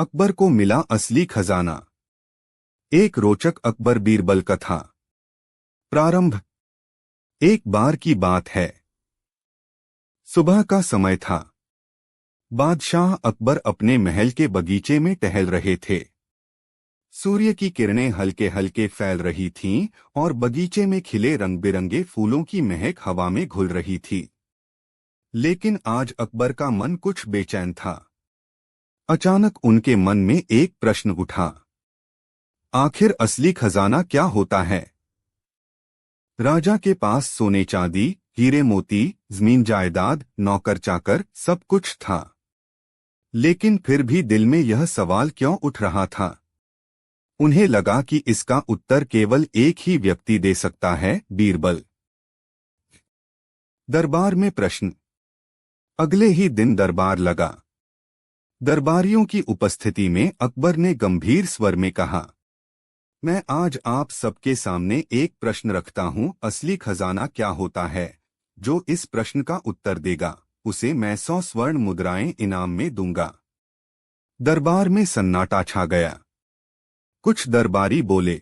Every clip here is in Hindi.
अकबर को मिला असली खजाना। एक रोचक अकबर बीरबल कथा। प्रारंभ। एक बार की बात है। सुबह का समय था। बादशाह अकबर अपने महल के बगीचे में टहल रहे थे। सूर्य की किरणें हल्के हल्के फैल रही थीं और बगीचे में खिले रंग बिरंगे फूलों की महक हवा में घुल रही थी। लेकिन आज अकबर का मन कुछ बेचैन था। अचानक उनके मन में एक प्रश्न उठा। आखिर असली खजाना क्या होता है? राजा के पास सोने चांदी, हीरे मोती, जमीन जायदाद, नौकर चाकर सब कुछ था। लेकिन फिर भी दिल में यह सवाल क्यों उठ रहा था? उन्हें लगा कि इसका उत्तर केवल एक ही व्यक्ति दे सकता है, बीरबल। दरबार में प्रश्न। अगले ही दिन दरबार लगा। दरबारियों की उपस्थिति में अकबर ने गंभीर स्वर में कहा, मैं आज आप सबके सामने एक प्रश्न रखता हूं, असली खजाना क्या होता है? जो इस प्रश्न का उत्तर देगा उसे मैं 100 स्वर्ण मुद्राएं इनाम में दूंगा। दरबार में सन्नाटा छा गया। कुछ दरबारी बोले,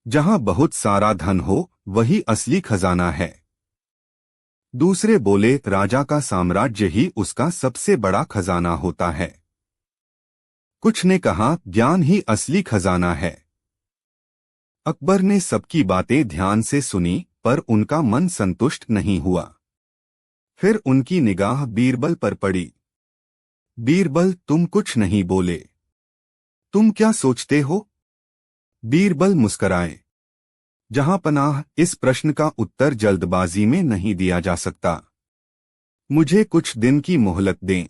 जहां बहुत सारा धन हो वही असली खजाना है। दूसरे बोले, राजा का साम्राज्य ही उसका सबसे बड़ा खजाना होता है। कुछ ने कहा, ज्ञान ही असली खजाना है। अकबर ने सबकी बातें ध्यान से सुनी, पर उनका मन संतुष्ट नहीं हुआ। फिर उनकी निगाह बीरबल पर पड़ी। बीरबल, तुम कुछ नहीं बोले। तुम क्या सोचते हो? बीरबल मुस्कराए। जहां पनाह, इस प्रश्न का उत्तर जल्दबाजी में नहीं दिया जा सकता। मुझे कुछ दिन की मोहलत दें।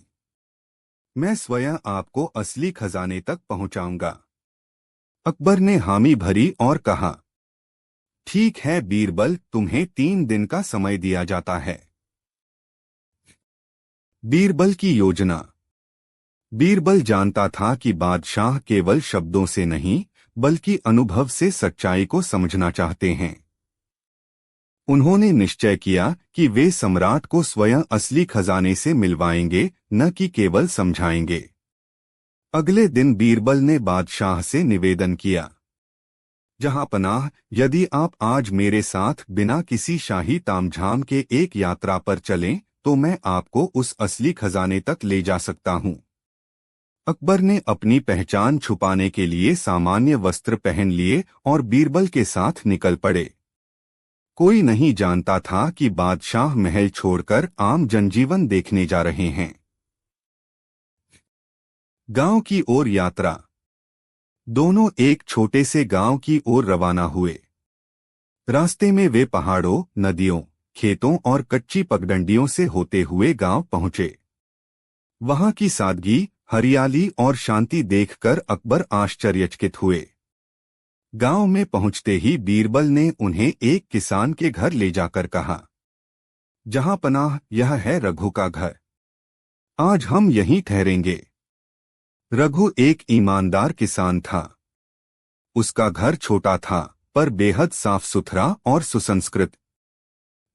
मैं स्वयं आपको असली खजाने तक पहुंचाऊंगा। अकबर ने हामी भरी और कहा, ठीक है बीरबल, तुम्हें 3 दिन का समय दिया जाता है। बीरबल की योजना। बीरबल जानता था कि बादशाह केवल शब्दों से नहीं बल्कि अनुभव से सच्चाई को समझना चाहते हैं। उन्होंने निश्चय किया कि वे सम्राट को स्वयं असली खजाने से मिलवाएंगे, न कि केवल समझाएंगे। अगले दिन बीरबल ने बादशाह से निवेदन किया, जहां पनाह, यदि आप आज मेरे साथ बिना किसी शाही तामझाम के एक यात्रा पर चलें तो मैं आपको उस असली खजाने तक ले जा सकता हूं। अकबर ने अपनी पहचान छुपाने के लिए सामान्य वस्त्र पहन लिए और बीरबल के साथ निकल पड़े। कोई नहीं जानता था कि बादशाह महल छोड़कर आम जनजीवन देखने जा रहे हैं। गांव की ओर यात्रा। दोनों एक छोटे से गांव की ओर रवाना हुए। रास्ते में वे पहाड़ों, नदियों, खेतों और कच्ची पगडंडियों से होते हुए गांव पहुंचे। वहां की सादगी, हरियाली और शांति देखकर अकबर आश्चर्यचकित हुए। गांव में पहुंचते ही बीरबल ने उन्हें एक किसान के घर ले जाकर कहा, जहां पनाह, यह है रघु का घर। आज हम यहीं ठहरेंगे। रघु एक ईमानदार किसान था। उसका घर छोटा था पर बेहद साफ सुथरा और सुसंस्कृत।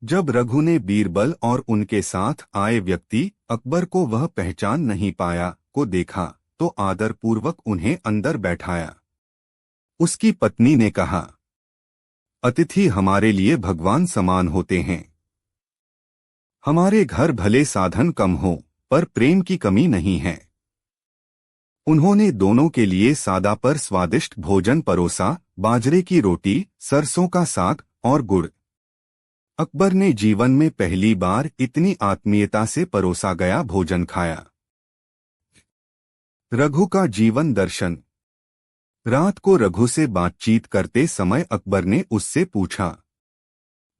जब रघु ने बीरबल और उनके साथ आए व्यक्ति अकबर को वह पहचान नहीं पाया को देखा तो आदरपूर्वक उन्हें अंदर बैठाया। उसकी पत्नी ने कहा, अतिथि हमारे लिए भगवान समान होते हैं। हमारे घर भले साधन कम हो पर प्रेम की कमी नहीं है। उन्होंने दोनों के लिए सादा पर स्वादिष्ट भोजन परोसा, बाजरे की रोटी, सरसों का साग और गुड़। अकबर ने जीवन में पहली बार इतनी आत्मीयता से परोसा गया भोजन खाया। रघु का जीवन दर्शन। रात को रघु से बातचीत करते समय अकबर ने उससे पूछा,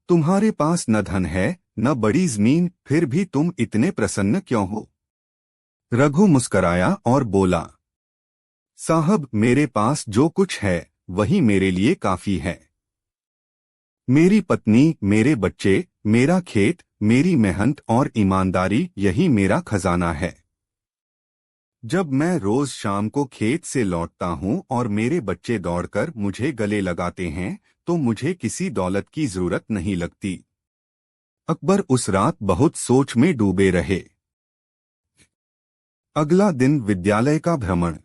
तुम्हारे पास न धन है न बड़ी जमीन, फिर भी तुम इतने प्रसन्न क्यों हो? रघु मुस्कराया और बोला, साहब, मेरे पास जो कुछ है वही मेरे लिए काफी है। मेरी पत्नी, मेरे बच्चे, मेरा खेत, मेरी मेहनत और ईमानदारी, यही मेरा खजाना है। जब मैं रोज शाम को खेत से लौटता हूं और मेरे बच्चे दौड़कर मुझे गले लगाते हैं तो मुझे किसी दौलत की जरूरत नहीं लगती। अकबर उस रात बहुत सोच में डूबे रहे। अगला दिन विद्यालय का भ्रमण।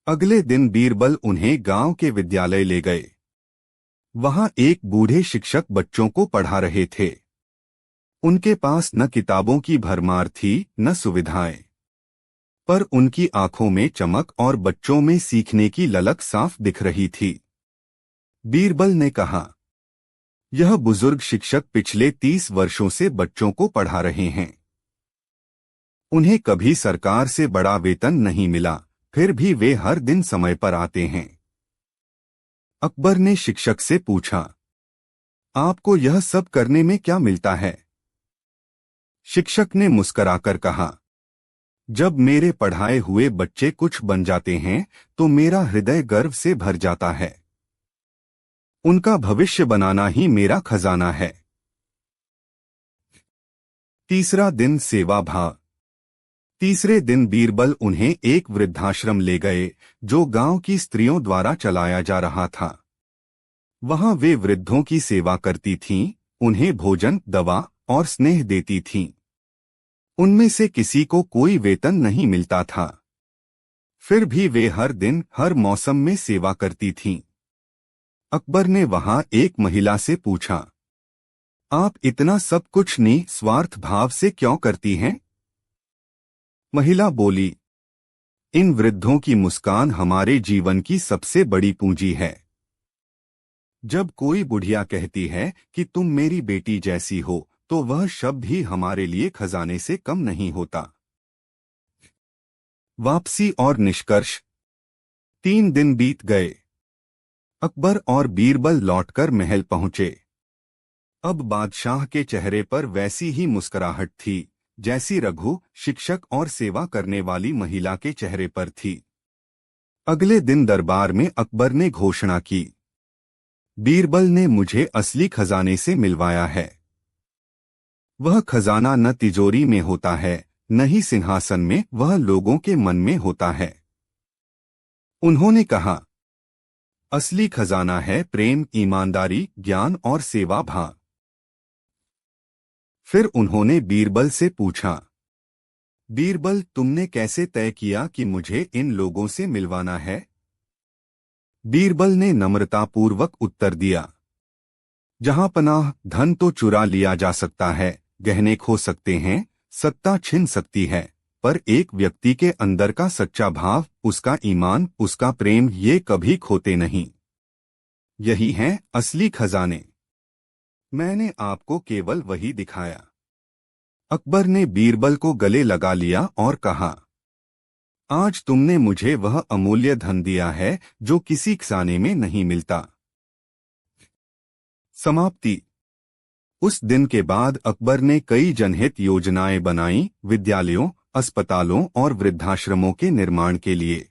अगले दिन बीरबल उन्हें गांव के विद्यालय ले गए। वहां एक बूढ़े शिक्षक बच्चों को पढ़ा रहे थे। उनके पास न किताबों की भरमार थी न सुविधाएं, पर उनकी आंखों में चमक और बच्चों में सीखने की ललक साफ दिख रही थी। बीरबल ने कहा, यह बुजुर्ग शिक्षक पिछले 30 वर्षों से बच्चों को पढ़ा रहे हैं। उन्हें कभी सरकार से बड़ा वेतन नहीं मिला, फिर भी वे हर दिन समय पर आते हैं। अकबर ने शिक्षक से पूछा, आपको यह सब करने में क्या मिलता है? शिक्षक ने मुस्कुराकर कहा, जब मेरे पढ़ाए हुए बच्चे कुछ बन जाते हैं तो मेरा हृदय गर्व से भर जाता है। उनका भविष्य बनाना ही मेरा खजाना है। तीसरा दिन सेवा भाव। तीसरे दिन बीरबल उन्हें एक वृद्धाश्रम ले गए जो गांव की स्त्रियों द्वारा चलाया जा रहा था। वहां वे वृद्धों की सेवा करती थीं, उन्हें भोजन, दवा और स्नेह देती थीं। उनमें से किसी को कोई वेतन नहीं मिलता था, फिर भी वे हर दिन हर मौसम में सेवा करती थीं। अकबर ने वहां एक महिला से पूछा, आप इतना सब कुछ निस्वार्थ भाव से क्यों करती हैं? महिला बोली, इन वृद्धों की मुस्कान हमारे जीवन की सबसे बड़ी पूंजी है। जब कोई बुढ़िया कहती है कि तुम मेरी बेटी जैसी हो, तो वह शब्द ही हमारे लिए खजाने से कम नहीं होता। वापसी और निष्कर्ष। 3 दिन बीत गए। अकबर और बीरबल लौटकर महल पहुंचे। अब बादशाह के चेहरे पर वैसी ही मुस्कुराहट थी जैसी रघु, शिक्षक और सेवा करने वाली महिला के चेहरे पर थी। अगले दिन दरबार में अकबर ने घोषणा की, बीरबल ने मुझे असली खजाने से मिलवाया है। वह खजाना न तिजोरी में होता है, न ही सिंहासन में, वह लोगों के मन में होता है। उन्होंने कहा, असली खजाना है प्रेम, ईमानदारी, ज्ञान और सेवा भाव। फिर उन्होंने बीरबल से पूछा, बीरबल, तुमने कैसे तय किया कि मुझे इन लोगों से मिलवाना है? बीरबल ने नम्रतापूर्वक उत्तर दिया, जहां पनाह, धन तो चुरा लिया जा सकता है, गहने खो सकते हैं, सत्ता छिन सकती है, पर एक व्यक्ति के अंदर का सच्चा भाव, उसका ईमान, उसका प्रेम, ये कभी खोते नहीं। यही हैं असली खजाने। मैंने आपको केवल वही दिखाया। अकबर ने बीरबल को गले लगा लिया और कहा, आज तुमने मुझे वह अमूल्य धन दिया है जो किसी खजाने में नहीं मिलता। समाप्ति। उस दिन के बाद अकबर ने कई जनहित योजनाएं बनाई, विद्यालयों, अस्पतालों और वृद्धाश्रमों के निर्माण के लिए।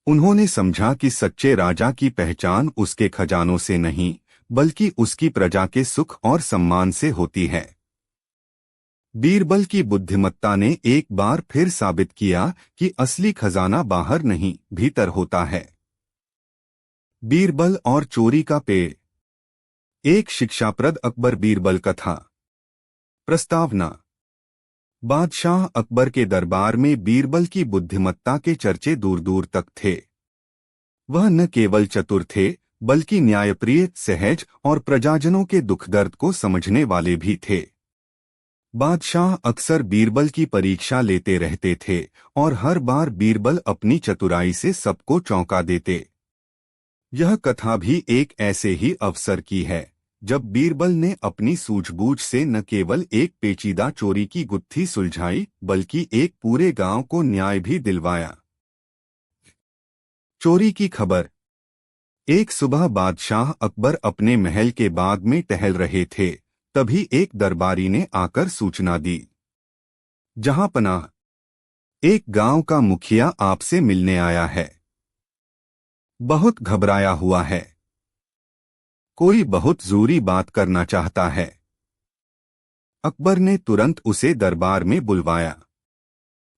उन्होंने समझा कि सच्चे राजा की पहचान उसके खजानों से नहीं, बल्कि उसकी प्रजा के सुख और सम्मान से होती है। बीरबल की बुद्धिमत्ता ने एक बार फिर साबित किया कि असली खजाना बाहर नहीं, भीतर होता है। बीरबल और चोरी का पेड़। एक शिक्षाप्रद अकबर बीरबल कथा। प्रस्तावना। बादशाह अकबर के दरबार में बीरबल की बुद्धिमत्ता के चर्चे दूर दूर तक थे। वह न केवल चतुर थे, बल्कि न्यायप्रिय, सहज और प्रजाजनों के दुख दर्द को समझने वाले भी थे। बादशाह अक्सर बीरबल की परीक्षा लेते रहते थे और हर बार बीरबल अपनी चतुराई से सबको चौंका देते। यह कथा भी एक ऐसे ही अवसर की है जब बीरबल ने अपनी सूझबूझ से न केवल एक पेचीदा चोरी की गुत्थी सुलझाई, बल्कि एक पूरे गांव को न्याय भी दिलवाया। चोरी की खबर। एक सुबह बादशाह अकबर अपने महल के बाग में टहल रहे थे, तभी एक दरबारी ने आकर सूचना दी, जहां पनाह, एक गांव का मुखिया आपसे मिलने आया है। बहुत घबराया हुआ है। कोई बहुत जरूरी बात करना चाहता है। अकबर ने तुरंत उसे दरबार में बुलवाया।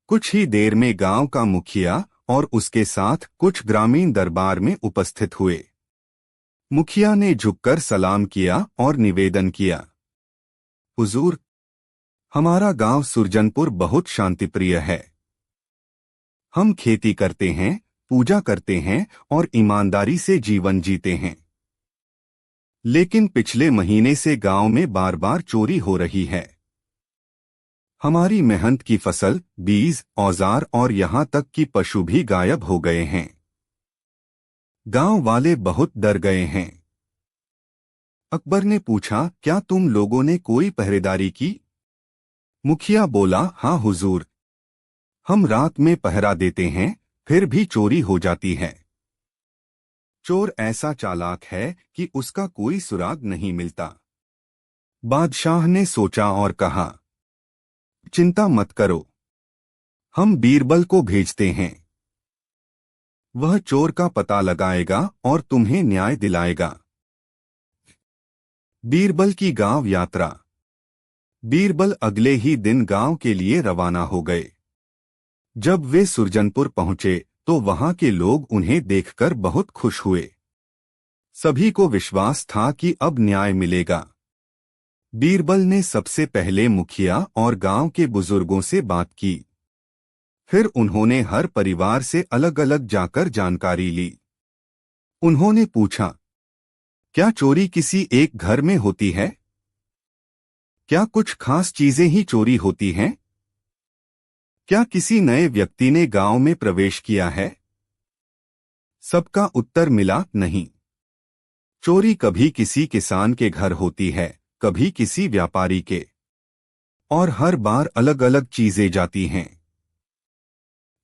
कुछ ही देर में गांव का मुखिया और उसके साथ कुछ ग्रामीण दरबार में उपस्थित हुए। मुखिया ने झुककर सलाम किया और निवेदन किया, हुजूर, हमारा गांव सुरजनपुर बहुत शांतिप्रिय है। हम खेती करते हैं, पूजा करते हैं और ईमानदारी से जीवन जीते हैं। लेकिन पिछले महीने से गांव में बार बार चोरी हो रही है। हमारी मेहनत की फसल, बीज, औजार और यहाँ तक कि पशु भी गायब हो गए हैं। गांव वाले बहुत डर गए हैं। अकबर ने पूछा, क्या तुम लोगों ने कोई पहरेदारी की? मुखिया बोला, हाँ हुजूर, हम रात में पहरा देते हैं, फिर भी चोरी हो जाती है। चोर ऐसा चालाक है कि उसका कोई सुराग नहीं मिलता। बादशाह ने सोचा और कहा, चिंता मत करो, हम बीरबल को भेजते हैं। वह चोर का पता लगाएगा और तुम्हें न्याय दिलाएगा। बीरबल की गांव यात्रा। बीरबल अगले ही दिन गांव के लिए रवाना हो गए। जब वे सुरजनपुर पहुंचे तो वहां के लोग उन्हें देखकर बहुत खुश हुए। सभी को विश्वास था कि अब न्याय मिलेगा। बीरबल ने सबसे पहले मुखिया और गांव के बुजुर्गों से बात की। फिर उन्होंने हर परिवार से अलग अलग जाकर जानकारी ली। उन्होंने पूछा, क्या चोरी किसी एक घर में होती है? क्या कुछ खास चीजें ही चोरी होती हैं? क्या किसी नए व्यक्ति ने गांव में प्रवेश किया है? सबका उत्तर मिला, नहीं। चोरी कभी किसी किसान के घर होती है, कभी किसी व्यापारी के, और हर बार अलग अलग चीजें जाती हैं।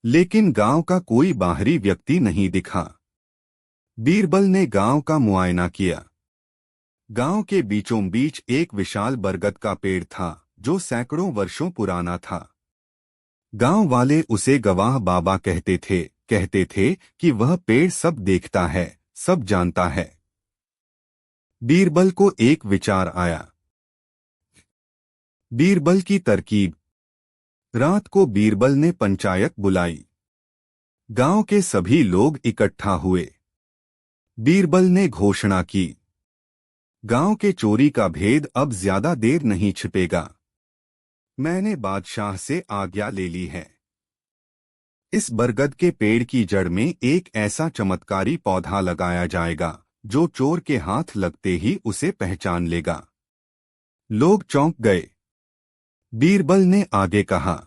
लेकिन गांव का कोई बाहरी व्यक्ति नहीं दिखा। बीरबल ने गांव का मुआयना किया। गांव के बीचों बीच एक विशाल बरगद का पेड़ था जो सैकड़ों वर्षों पुराना था। गांव वाले उसे गवाह बाबा कहते थे कि वह पेड़ सब देखता है, सब जानता है। बीरबल को एक विचार आया। बीरबल की तरकीब। रात को बीरबल ने पंचायत बुलाई। गांव के सभी लोग इकट्ठा हुए। बीरबल ने घोषणा की, गांव के चोरी का भेद अब ज्यादा देर नहीं छिपेगा। मैंने बादशाह से आज्ञा ले ली है। इस बरगद के पेड़ की जड़ में एक ऐसा चमत्कारी पौधा लगाया जाएगा जो चोर के हाथ लगते ही उसे पहचान लेगा। लोग चौंक गए। बीरबल ने आगे कहा,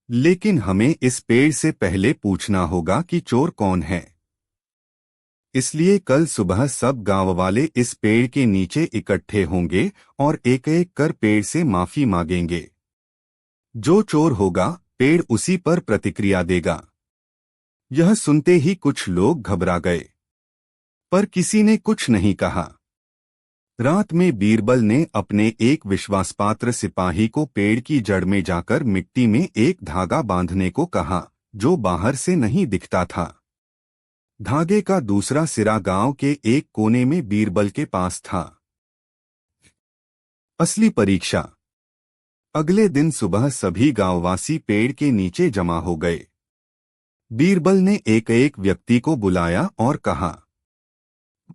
लेकिन हमें इस पेड़ से पहले पूछना होगा कि चोर कौन है। इसलिए कल सुबह सब गांव वाले इस पेड़ के नीचे इकट्ठे होंगे और एक एक कर पेड़ से माफी मांगेंगे। जो चोर होगा, पेड़ उसी पर प्रतिक्रिया देगा। यह सुनते ही कुछ लोग घबरा गए, पर किसी ने कुछ नहीं कहा। रात में बीरबल ने अपने एक विश्वासपात्र सिपाही को पेड़ की जड़ में जाकर मिट्टी में एक धागा बांधने को कहा, जो बाहर से नहीं दिखता था। धागे का दूसरा सिरा गांव के एक कोने में बीरबल के पास था। असली परीक्षा। अगले दिन सुबह सभी गांववासी पेड़ के नीचे जमा हो गए। बीरबल ने एक एक व्यक्ति को बुलाया और कहा,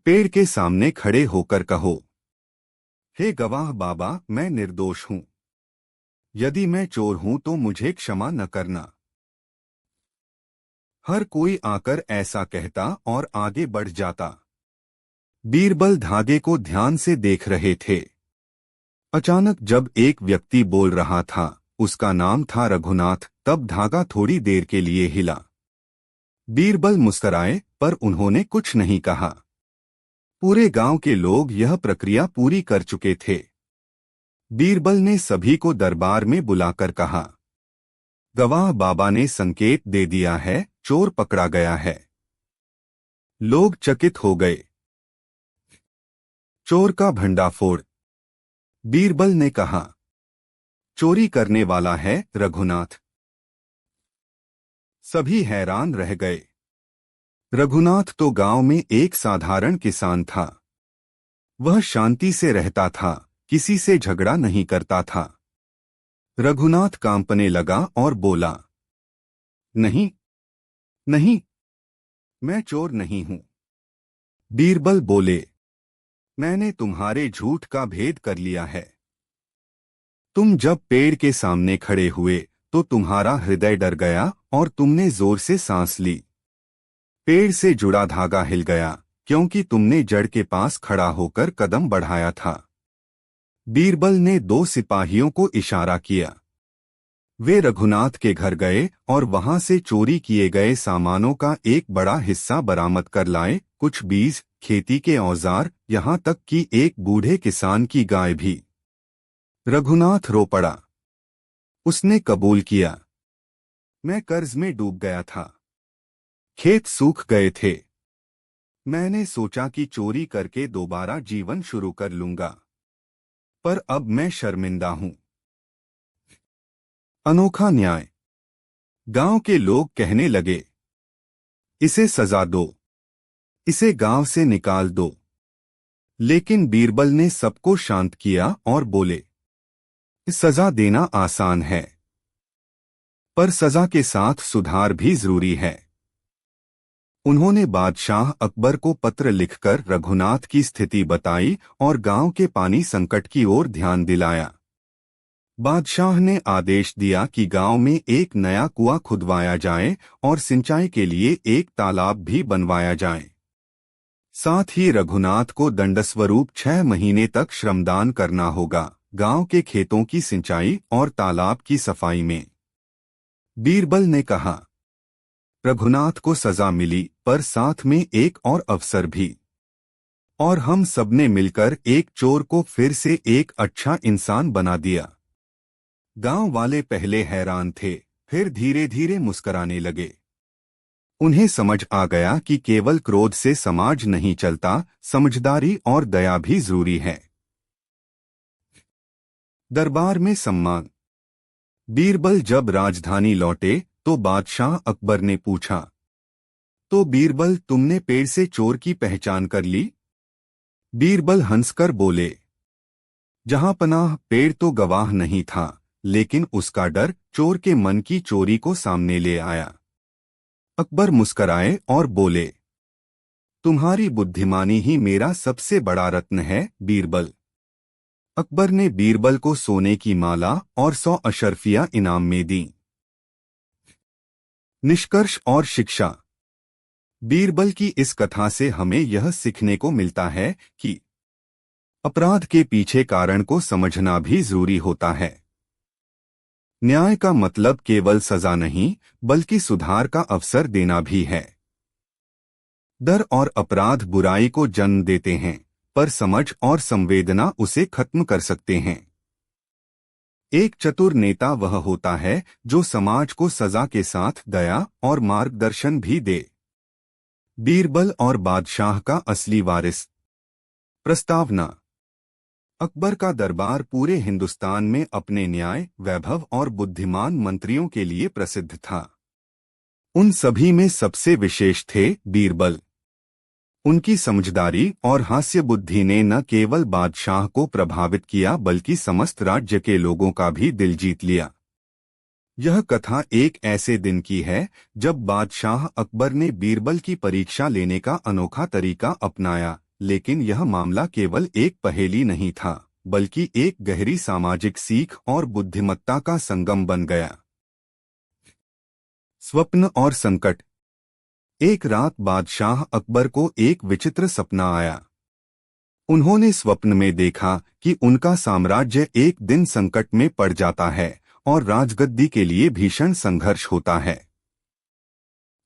पेड़ के सामने खड़े होकर कहो, हे गवाह बाबा, मैं निर्दोष हूं। यदि मैं चोर हूं तो मुझे क्षमा न करना। हर कोई आकर ऐसा कहता और आगे बढ़ जाता। बीरबल धागे को ध्यान से देख रहे थे। अचानक जब एक व्यक्ति बोल रहा था, उसका नाम था रघुनाथ, तब धागा थोड़ी देर के लिए हिला। बीरबल मुस्कुराए, पर उन्होंने कुछ नहीं कहा। पूरे गांव के लोग यह प्रक्रिया पूरी कर चुके थे। बीरबल ने सभी को दरबार में बुलाकर कहा, गवाह बाबा ने संकेत दे दिया है, चोर पकड़ा गया है। लोग चकित हो गए। चोर का भंडाफोड़। बीरबल ने कहा, चोरी करने वाला है रघुनाथ। सभी हैरान रह गए। रघुनाथ तो गांव में एक साधारण किसान था। वह शांति से रहता था, किसी से झगड़ा नहीं करता था। रघुनाथ कांपने लगा और बोला, नहीं नहीं, मैं चोर नहीं हूं। बीरबल बोले, मैंने तुम्हारे झूठ का भेद कर लिया है। तुम जब पेड़ के सामने खड़े हुए तो तुम्हारा हृदय डर गया और तुमने जोर से सांस ली। पेड़ से जुड़ा धागा हिल गया क्योंकि तुमने जड़ के पास खड़ा होकर कदम बढ़ाया था। बीरबल ने 2 सिपाहियों को इशारा किया। वे रघुनाथ के घर गए और वहां से चोरी किए गए सामानों का एक बड़ा हिस्सा बरामद कर लाए, कुछ बीज, खेती के औजार, यहां तक कि एक बूढ़े किसान की गाय भी। रघुनाथ रो पड़ा। उसने कबूल किया, मैं कर्ज में डूब गया था। खेत सूख गए थे। मैंने सोचा कि चोरी करके दोबारा जीवन शुरू कर लूंगा, पर अब मैं शर्मिंदा हूं। अनोखा न्याय। गांव के लोग कहने लगे, इसे सजा दो, इसे गांव से निकाल दो। लेकिन बीरबल ने सबको शांत किया और बोले, सजा देना आसान है, पर सजा के साथ सुधार भी जरूरी है। उन्होंने बादशाह अकबर को पत्र लिखकर रघुनाथ की स्थिति बताई और गांव के पानी संकट की ओर ध्यान दिलाया। बादशाह ने आदेश दिया कि गांव में एक नया कुआं खुदवाया जाए और सिंचाई के लिए एक तालाब भी बनवाया जाए। साथ ही रघुनाथ को दंडस्वरूप 6 महीने तक श्रमदान करना होगा, गांव के खेतों की सिंचाई और तालाब की सफाई में। बीरबल ने कहा, रघुनाथ को सजा मिली, पर साथ में एक और अवसर भी। और हम सबने मिलकर एक चोर को फिर से एक अच्छा इंसान बना दिया। गांव वाले पहले हैरान थे, फिर धीरे धीरे मुस्कराने लगे। उन्हें समझ आ गया कि केवल क्रोध से समाज नहीं चलता, समझदारी और दया भी जरूरी है। दरबार में सम्मान। बीरबल जब राजधानी लौटे तो बादशाह अकबर ने पूछा, तो बीरबल, तुमने पेड़ से चोर की पहचान कर ली? बीरबल हंसकर बोले, जहां पनाह, पेड़ तो गवाह नहीं था, लेकिन उसका डर चोर के मन की चोरी को सामने ले आया। अकबर मुस्कराए और बोले, तुम्हारी बुद्धिमानी ही मेरा सबसे बड़ा रत्न है, बीरबल। अकबर ने बीरबल को सोने की माला और 100 अशर्फियां इनाम में दी। निष्कर्ष और शिक्षा। बीरबल की इस कथा से हमें यह सीखने को मिलता है कि अपराध के पीछे कारण को समझना भी जरूरी होता है। न्याय का मतलब केवल सजा नहीं, बल्कि सुधार का अवसर देना भी है। डर और अपराध बुराई को जन्म देते हैं, पर समझ और संवेदना उसे खत्म कर सकते हैं। एक चतुर नेता वह होता है जो समाज को सजा के साथ दया और मार्गदर्शन भी दे। बीरबल और बादशाह का असली वारिस। प्रस्तावना। अकबर का दरबार पूरे हिंदुस्तान में अपने न्याय, वैभव और बुद्धिमान मंत्रियों के लिए प्रसिद्ध था। उन सभी में सबसे विशेष थे बीरबल। उनकी समझदारी और हास्य बुद्धि ने न केवल बादशाह को प्रभावित किया, बल्कि समस्त राज्य के लोगों का भी दिल जीत लिया। यह कथा एक ऐसे दिन की है जब बादशाह अकबर ने बीरबल की परीक्षा लेने का अनोखा तरीका अपनाया, लेकिन यह मामला केवल एक पहेली नहीं था, बल्कि एक गहरी सामाजिक सीख और बुद्धिमत्ता का संगम बन गया। स्वप्न और संकट। एक रात बादशाह अकबर को एक विचित्र सपना आया। उन्होंने स्वप्न में देखा कि उनका साम्राज्य एक दिन संकट में पड़ जाता है और राजगद्दी के लिए भीषण संघर्ष होता है।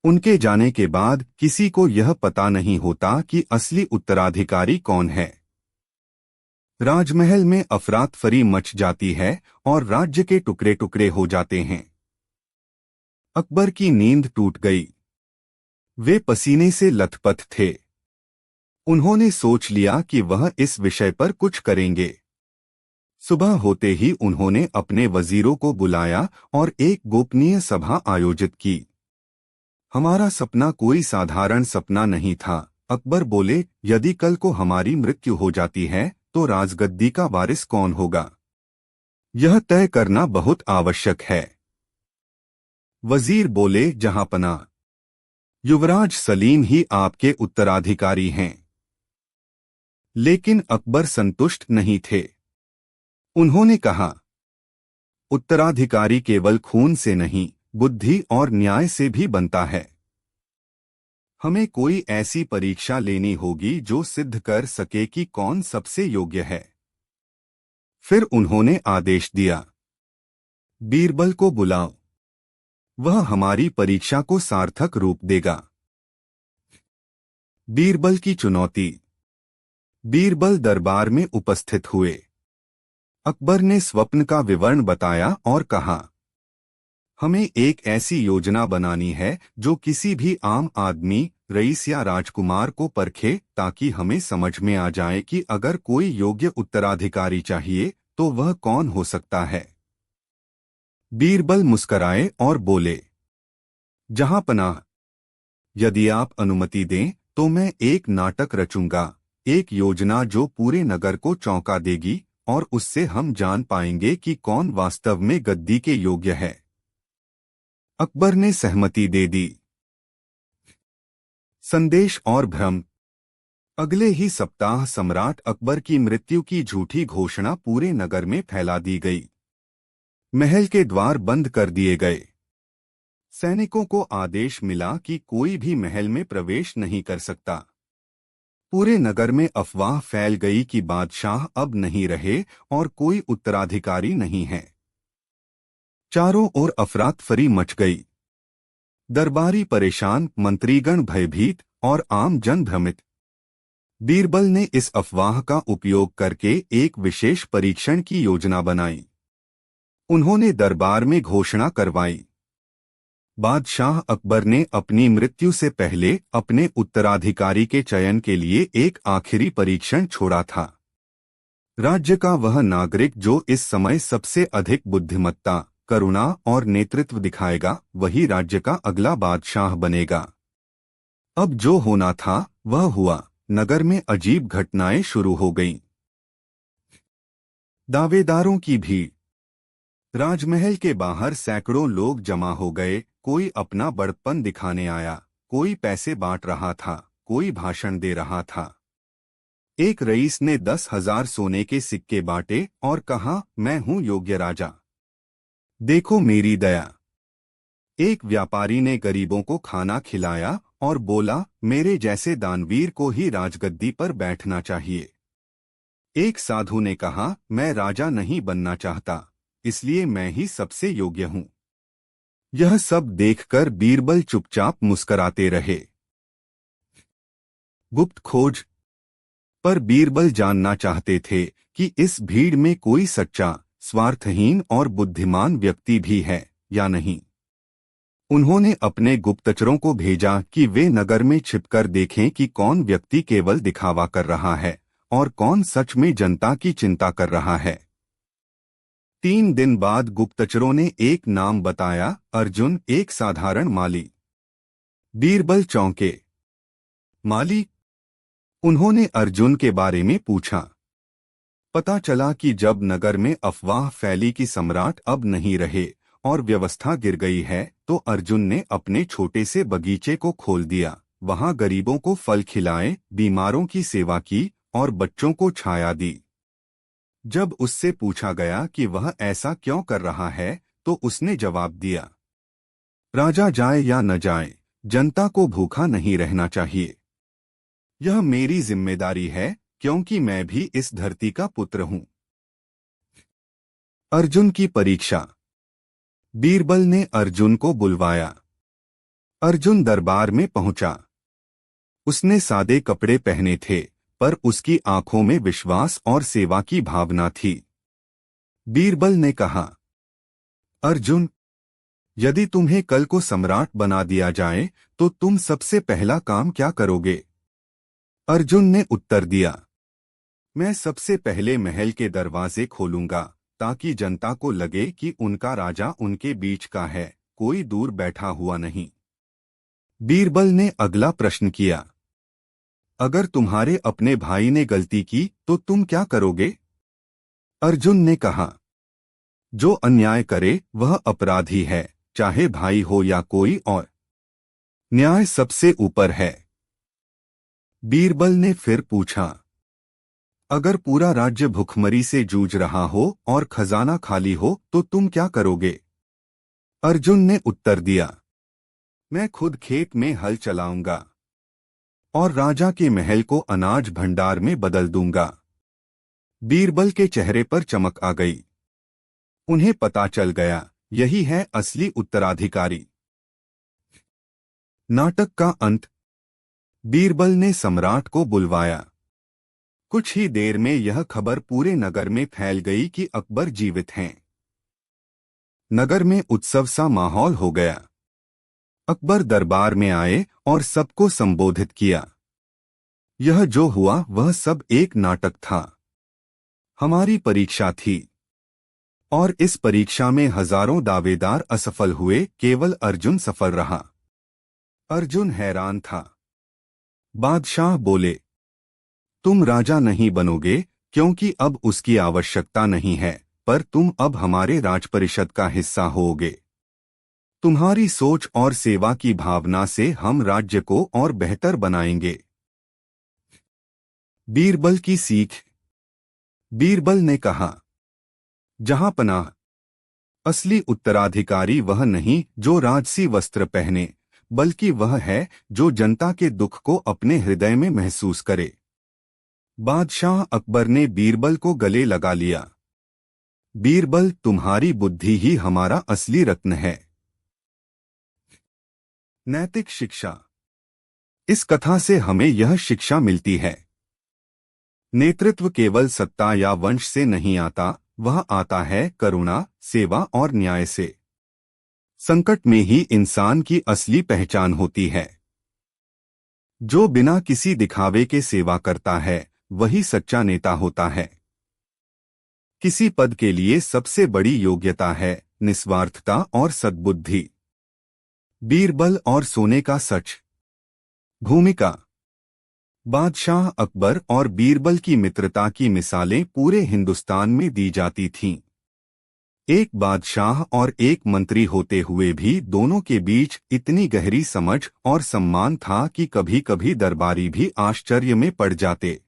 उनके जाने के बाद किसी को यह पता नहीं होता कि असली उत्तराधिकारी कौन है। राजमहल में अफरातफरी मच जाती है और राज्य के टुकड़े टुकड़े हो जाते हैं। अकबर की नींद टूट गई। वे पसीने से लथपथ थे। उन्होंने सोच लिया कि वह इस विषय पर कुछ करेंगे। सुबह होते ही उन्होंने अपने वजीरों को बुलाया और एक गोपनीय सभा आयोजित की। हमारा सपना कोई साधारण सपना नहीं था, अकबर बोले। यदि कल को हमारी मृत्यु हो जाती है तो राजगद्दी का वारिस कौन होगा, यह तय करना बहुत आवश्यक है। वजीर बोले, जहांपनाह, युवराज सलीम ही आपके उत्तराधिकारी हैं। लेकिन अकबर संतुष्ट नहीं थे। उन्होंने कहा, उत्तराधिकारी केवल खून से नहीं, बुद्धि और न्याय से भी बनता है। हमें कोई ऐसी परीक्षा लेनी होगी जो सिद्ध कर सके कि कौन सबसे योग्य है। फिर उन्होंने आदेश दिया, बीरबल को बुलाओ, वह हमारी परीक्षा को सार्थक रूप देगा। बीरबल की चुनौती। बीरबल दरबार में उपस्थित हुए। अकबर ने स्वप्न का विवरण बताया और कहा, हमें एक ऐसी योजना बनानी है जो किसी भी आम आदमी, रईस या राजकुमार को परखे, ताकि हमें समझ में आ जाए कि अगर कोई योग्य उत्तराधिकारी चाहिए तो वह कौन हो सकता है। बीरबल मुस्कराए और बोले, जहांपनाह, यदि आप अनुमति दें तो मैं एक नाटक रचूंगा, एक योजना जो पूरे नगर को चौंका देगी, और उससे हम जान पाएंगे कि कौन वास्तव में गद्दी के योग्य है। अकबर ने सहमति दे दी। संदेश और भ्रम। अगले ही सप्ताह सम्राट अकबर की मृत्यु की झूठी घोषणा पूरे नगर में फैला दी गई। महल के द्वार बंद कर दिए गए। सैनिकों को आदेश मिला कि कोई भी महल में प्रवेश नहीं कर सकता। पूरे नगर में अफवाह फैल गई कि बादशाह अब नहीं रहे और कोई उत्तराधिकारी नहीं है। चारों ओर अफरातफरी मच गई। दरबारी परेशान, मंत्रीगण भयभीत और आम जन भ्रमित। बीरबल ने इस अफवाह का उपयोग करके एक विशेष परीक्षण की योजना बनाई। उन्होंने दरबार में घोषणा करवाई, बादशाह अकबर ने अपनी मृत्यु से पहले अपने उत्तराधिकारी के चयन के लिए एक आखिरी परीक्षण छोड़ा था। राज्य का वह नागरिक जो इस समय सबसे अधिक बुद्धिमत्ता, करुणा और नेतृत्व दिखाएगा, वही राज्य का अगला बादशाह बनेगा। अब जो होना था वह हुआ। नगर में अजीब घटनाएं शुरू हो गईं। दावेदारों की भीड़। राजमहल के बाहर सैकड़ों लोग जमा हो गए। कोई अपना बड़प्पन दिखाने आया, कोई पैसे बांट रहा था, कोई भाषण दे रहा था। एक रईस ने 10,000 सोने के सिक्के बांटे और कहा, मैं हूं योग्य राजा, देखो मेरी दया। एक व्यापारी ने गरीबों को खाना खिलाया और बोला, मेरे जैसे दानवीर को ही राजगद्दी पर बैठना चाहिए। एक साधु ने कहा, मैं राजा नहीं बनना चाहता, इसलिए मैं ही सबसे योग्य हूं। यह सब देखकर बीरबल चुपचाप मुस्कराते रहे। गुप्त खोज। पर बीरबल जानना चाहते थे कि इस भीड़ में कोई सच्चा, स्वार्थहीन और बुद्धिमान व्यक्ति भी है या नहीं। उन्होंने अपने गुप्तचरों को भेजा कि वे नगर में छिपकर देखें कि कौन व्यक्ति केवल दिखावा कर रहा है और कौन सच में जनता की चिंता कर रहा है। 3 दिन बाद गुप्तचरों ने एक नाम बताया, अर्जुन, एक साधारण माली। बीरबल चौंके। माली? उन्होंने अर्जुन के बारे में पूछा। पता चला कि जब नगर में अफवाह फैली कि सम्राट अब नहीं रहे और व्यवस्था गिर गई है, तो अर्जुन ने अपने छोटे से बगीचे को खोल दिया। वहां गरीबों को फल खिलाए, बीमारों की सेवा की और बच्चों को छाया दी। जब उससे पूछा गया कि वह ऐसा क्यों कर रहा है, तो उसने जवाब दिया, राजा जाए या न जाए, जनता को भूखा नहीं रहना चाहिए। यह मेरी जिम्मेदारी है, क्योंकि मैं भी इस धरती का पुत्र हूं। अर्जुन की परीक्षा। बीरबल ने अर्जुन को बुलवाया। अर्जुन दरबार में पहुंचा। उसने सादे कपड़े पहने थे, पर उसकी आंखों में विश्वास और सेवा की भावना थी। बीरबल ने कहा, अर्जुन, यदि तुम्हें कल को सम्राट बना दिया जाए तो तुम सबसे पहला काम क्या करोगे? अर्जुन ने उत्तर दिया, मैं सबसे पहले महल के दरवाजे खोलूंगा, ताकि जनता को लगे कि उनका राजा उनके बीच का है, कोई दूर बैठा हुआ नहीं। बीरबल ने अगला प्रश्न किया, अगर तुम्हारे अपने भाई ने गलती की तो तुम क्या करोगे? अर्जुन ने कहा, जो अन्याय करे वह अपराधी है, चाहे भाई हो या कोई और। न्याय सबसे ऊपर है। बीरबल ने फिर पूछा, अगर पूरा राज्य भुखमरी से जूझ रहा हो और खजाना खाली हो तो तुम क्या करोगे? अर्जुन ने उत्तर दिया, मैं खुद खेत में हल चलाऊंगा, और राजा के महल को अनाज भंडार में बदल दूंगा। बीरबल के चेहरे पर चमक आ गई। उन्हें पता चल गया, यही है असली उत्तराधिकारी। नाटक का अंत। बीरबल ने सम्राट को बुलवाया। कुछ ही देर में यह खबर पूरे नगर में फैल गई कि अकबर जीवित हैं। नगर में उत्सव सा माहौल हो गया। अकबर दरबार में आए और सबको संबोधित किया। यह जो हुआ वह सब एक नाटक था। हमारी परीक्षा थी और इस परीक्षा में हजारों दावेदार असफल हुए, केवल अर्जुन सफल रहा। अर्जुन हैरान था। बादशाह बोले, तुम राजा नहीं बनोगे क्योंकि अब उसकी आवश्यकता नहीं है, पर तुम अब हमारे राजपरिषद का हिस्सा होगे। तुम्हारी सोच और सेवा की भावना से हम राज्य को और बेहतर बनाएंगे। बीरबल की सीख। बीरबल ने कहा, जहांपनाह, असली उत्तराधिकारी वह नहीं जो राजसी वस्त्र पहने, बल्कि वह है जो जनता के दुख को अपने हृदय में महसूस करे। बादशाह अकबर ने बीरबल को गले लगा लिया। बीरबल, तुम्हारी बुद्धि ही हमारा असली रत्न है। नैतिक शिक्षा। इस कथा से हमें यह शिक्षा मिलती है, नेतृत्व केवल सत्ता या वंश से नहीं आता, वह आता है करुणा, सेवा और न्याय से। संकट में ही इंसान की असली पहचान होती है। जो बिना किसी दिखावे के सेवा करता है वही सच्चा नेता होता है। किसी पद के लिए सबसे बड़ी योग्यता है निस्वार्थता और सद्बुद्धि। बीरबल और सोने का सच। भूमिका। बादशाह अकबर और बीरबल की मित्रता की मिसालें पूरे हिंदुस्तान में दी जाती थीं। एक बादशाह और एक मंत्री होते हुए भी दोनों के बीच इतनी गहरी समझ और सम्मान था कि कभी-कभी दरबारी भी आश्चर्य में पड़ जाते।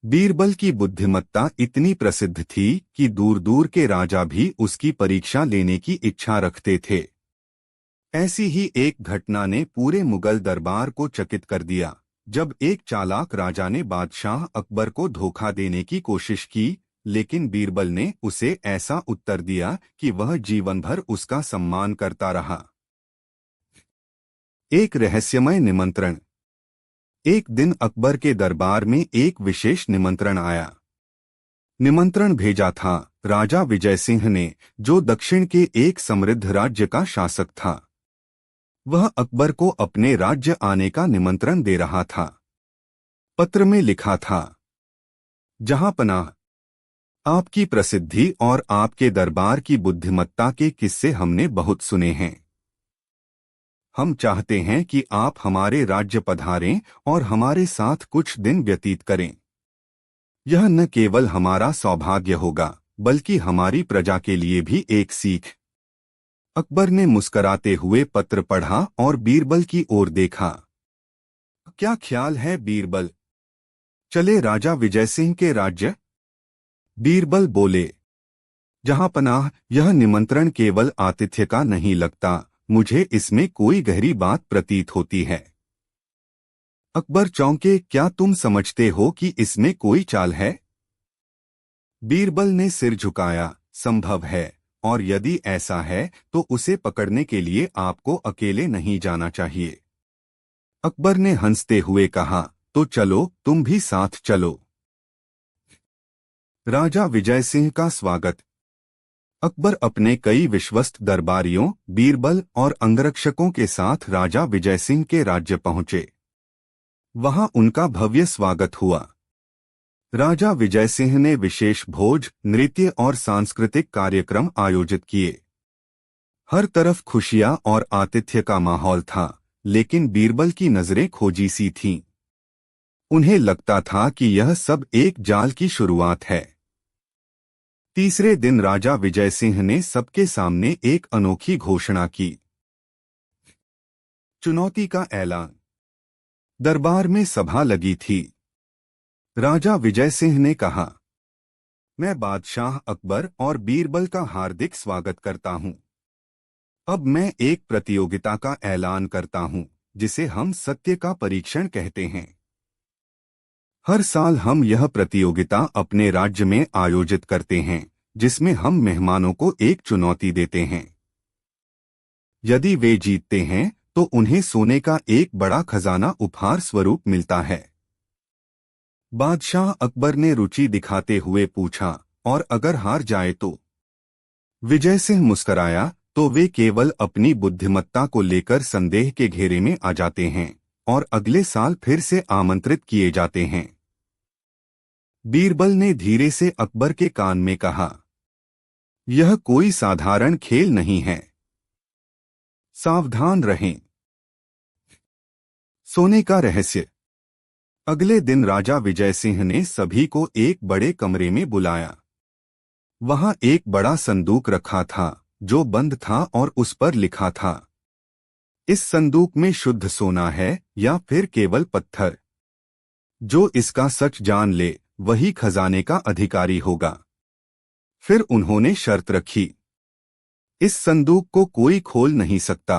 बीरबल की बुद्धिमत्ता इतनी प्रसिद्ध थी कि दूर-दूर के राजा भी उसकी परीक्षा लेने की इच्छा रखते थे। ऐसी ही एक घटना ने पूरे मुगल दरबार को चकित कर दिया, जब एक चालाक राजा ने बादशाह अकबर को धोखा देने की कोशिश की, लेकिन बीरबल ने उसे ऐसा उत्तर दिया कि वह जीवन भर उसका सम्मान करता रहा। एक रहस्यमय निमंत्रण। एक दिन अकबर के दरबार में एक विशेष निमंत्रण आया। निमंत्रण भेजा था राजा विजय सिंह ने, जो दक्षिण के एक समृद्ध राज्य का शासक था। वह अकबर को अपने राज्य आने का निमंत्रण दे रहा था। पत्र में लिखा था, जहांपनाह, आपकी प्रसिद्धि और आपके दरबार की बुद्धिमत्ता के किस्से हमने बहुत सुने हैं। हम चाहते हैं कि आप हमारे राज्य पधारें और हमारे साथ कुछ दिन व्यतीत करें। यह न केवल हमारा सौभाग्य होगा, बल्कि हमारी प्रजा के लिए भी एक सीख। अकबर ने मुस्कराते हुए पत्र पढ़ा और बीरबल की ओर देखा। क्या ख्याल है बीरबल, चले राजा विजय सिंह के राज्य? बीरबल बोले, जहांपनाह, यह निमंत्रण केवल आतिथ्य का नहीं लगता, मुझे इसमें कोई गहरी बात प्रतीत होती है। अकबर चौंके, क्या तुम समझते हो कि इसमें कोई चाल है? बीरबल ने सिर झुकाया, संभव है, और यदि ऐसा है तो उसे पकड़ने के लिए आपको अकेले नहीं जाना चाहिए। अकबर ने हंसते हुए कहा, तो चलो, तुम भी साथ चलो। राजा विजय सिंह का स्वागत। अकबर अपने कई विश्वस्त दरबारियों, बीरबल और अंगरक्षकों के साथ राजा विजय सिंह के राज्य पहुंचे। वहां उनका भव्य स्वागत हुआ। राजा विजय सिंह ने विशेष भोज, नृत्य और सांस्कृतिक कार्यक्रम आयोजित किए। हर तरफ खुशियां और आतिथ्य का माहौल था, लेकिन बीरबल की नजरें खोजी सी थीं। उन्हें लगता था कि यह सब एक जाल की शुरुआत है। तीसरे दिन राजा विजय सिंह ने सबके सामने एक अनोखी घोषणा की। चुनौती का ऐलान। दरबार में सभा लगी थी। राजा विजय सिंह ने कहा, मैं बादशाह अकबर और बीरबल का हार्दिक स्वागत करता हूं। अब मैं एक प्रतियोगिता का ऐलान करता हूं। जिसे हम सत्य का परीक्षण कहते हैं। हर साल हम यह प्रतियोगिता अपने राज्य में आयोजित करते हैं, जिसमें हम मेहमानों को एक चुनौती देते हैं। यदि वे जीतते हैं तो उन्हें सोने का एक बड़ा खजाना उपहार स्वरूप मिलता है। बादशाह अकबर ने रुचि दिखाते हुए पूछा, और अगर हार जाए तो? विजय सिंह मुस्कराया, तो वे केवल अपनी बुद्धिमत्ता को लेकर संदेह के घेरे में आ जाते हैं और अगले साल फिर से आमंत्रित किए जाते हैं। बीरबल ने धीरे से अकबर के कान में कहा, यह कोई साधारण खेल नहीं है। सावधान रहें। सोने का रहस्य। अगले दिन राजा विजय सिंह ने सभी को एक बड़े कमरे में बुलाया। वहां एक बड़ा संदूक रखा था जो बंद था और उस पर लिखा था, इस संदूक में शुद्ध सोना है या फिर केवल पत्थर। जो इसका सच जान ले वही खजाने का अधिकारी होगा। फिर उन्होंने शर्त रखी, इस संदूक को कोई खोल नहीं सकता।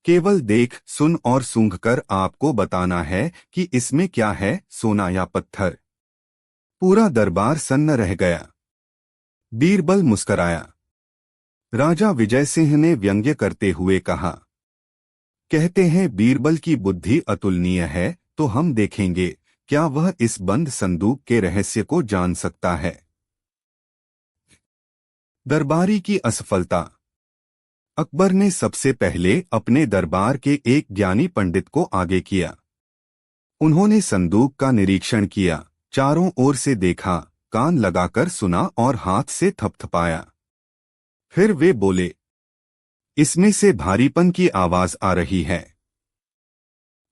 केवल देख, सुन और सूंघकर आपको बताना है कि इसमें क्या है, सोना या पत्थर। पूरा दरबार सन्न रह गया। बीरबल मुस्कराया। राजा विजय सिंह ने व्यंग्य करते हुए कहा, कहते हैं बीरबल की बुद्धि अतुलनीय है, तो हम देखेंगे क्या वह इस बंद संदूक के रहस्य को जान सकता है। दरबारी की असफलता। अकबर ने सबसे पहले अपने दरबार के एक ज्ञानी पंडित को आगे किया। उन्होंने संदूक का निरीक्षण किया, चारों ओर से देखा, कान लगाकर सुना और हाथ से थपथपाया। फिर वे बोले, इसमें से भारीपन की आवाज आ रही है।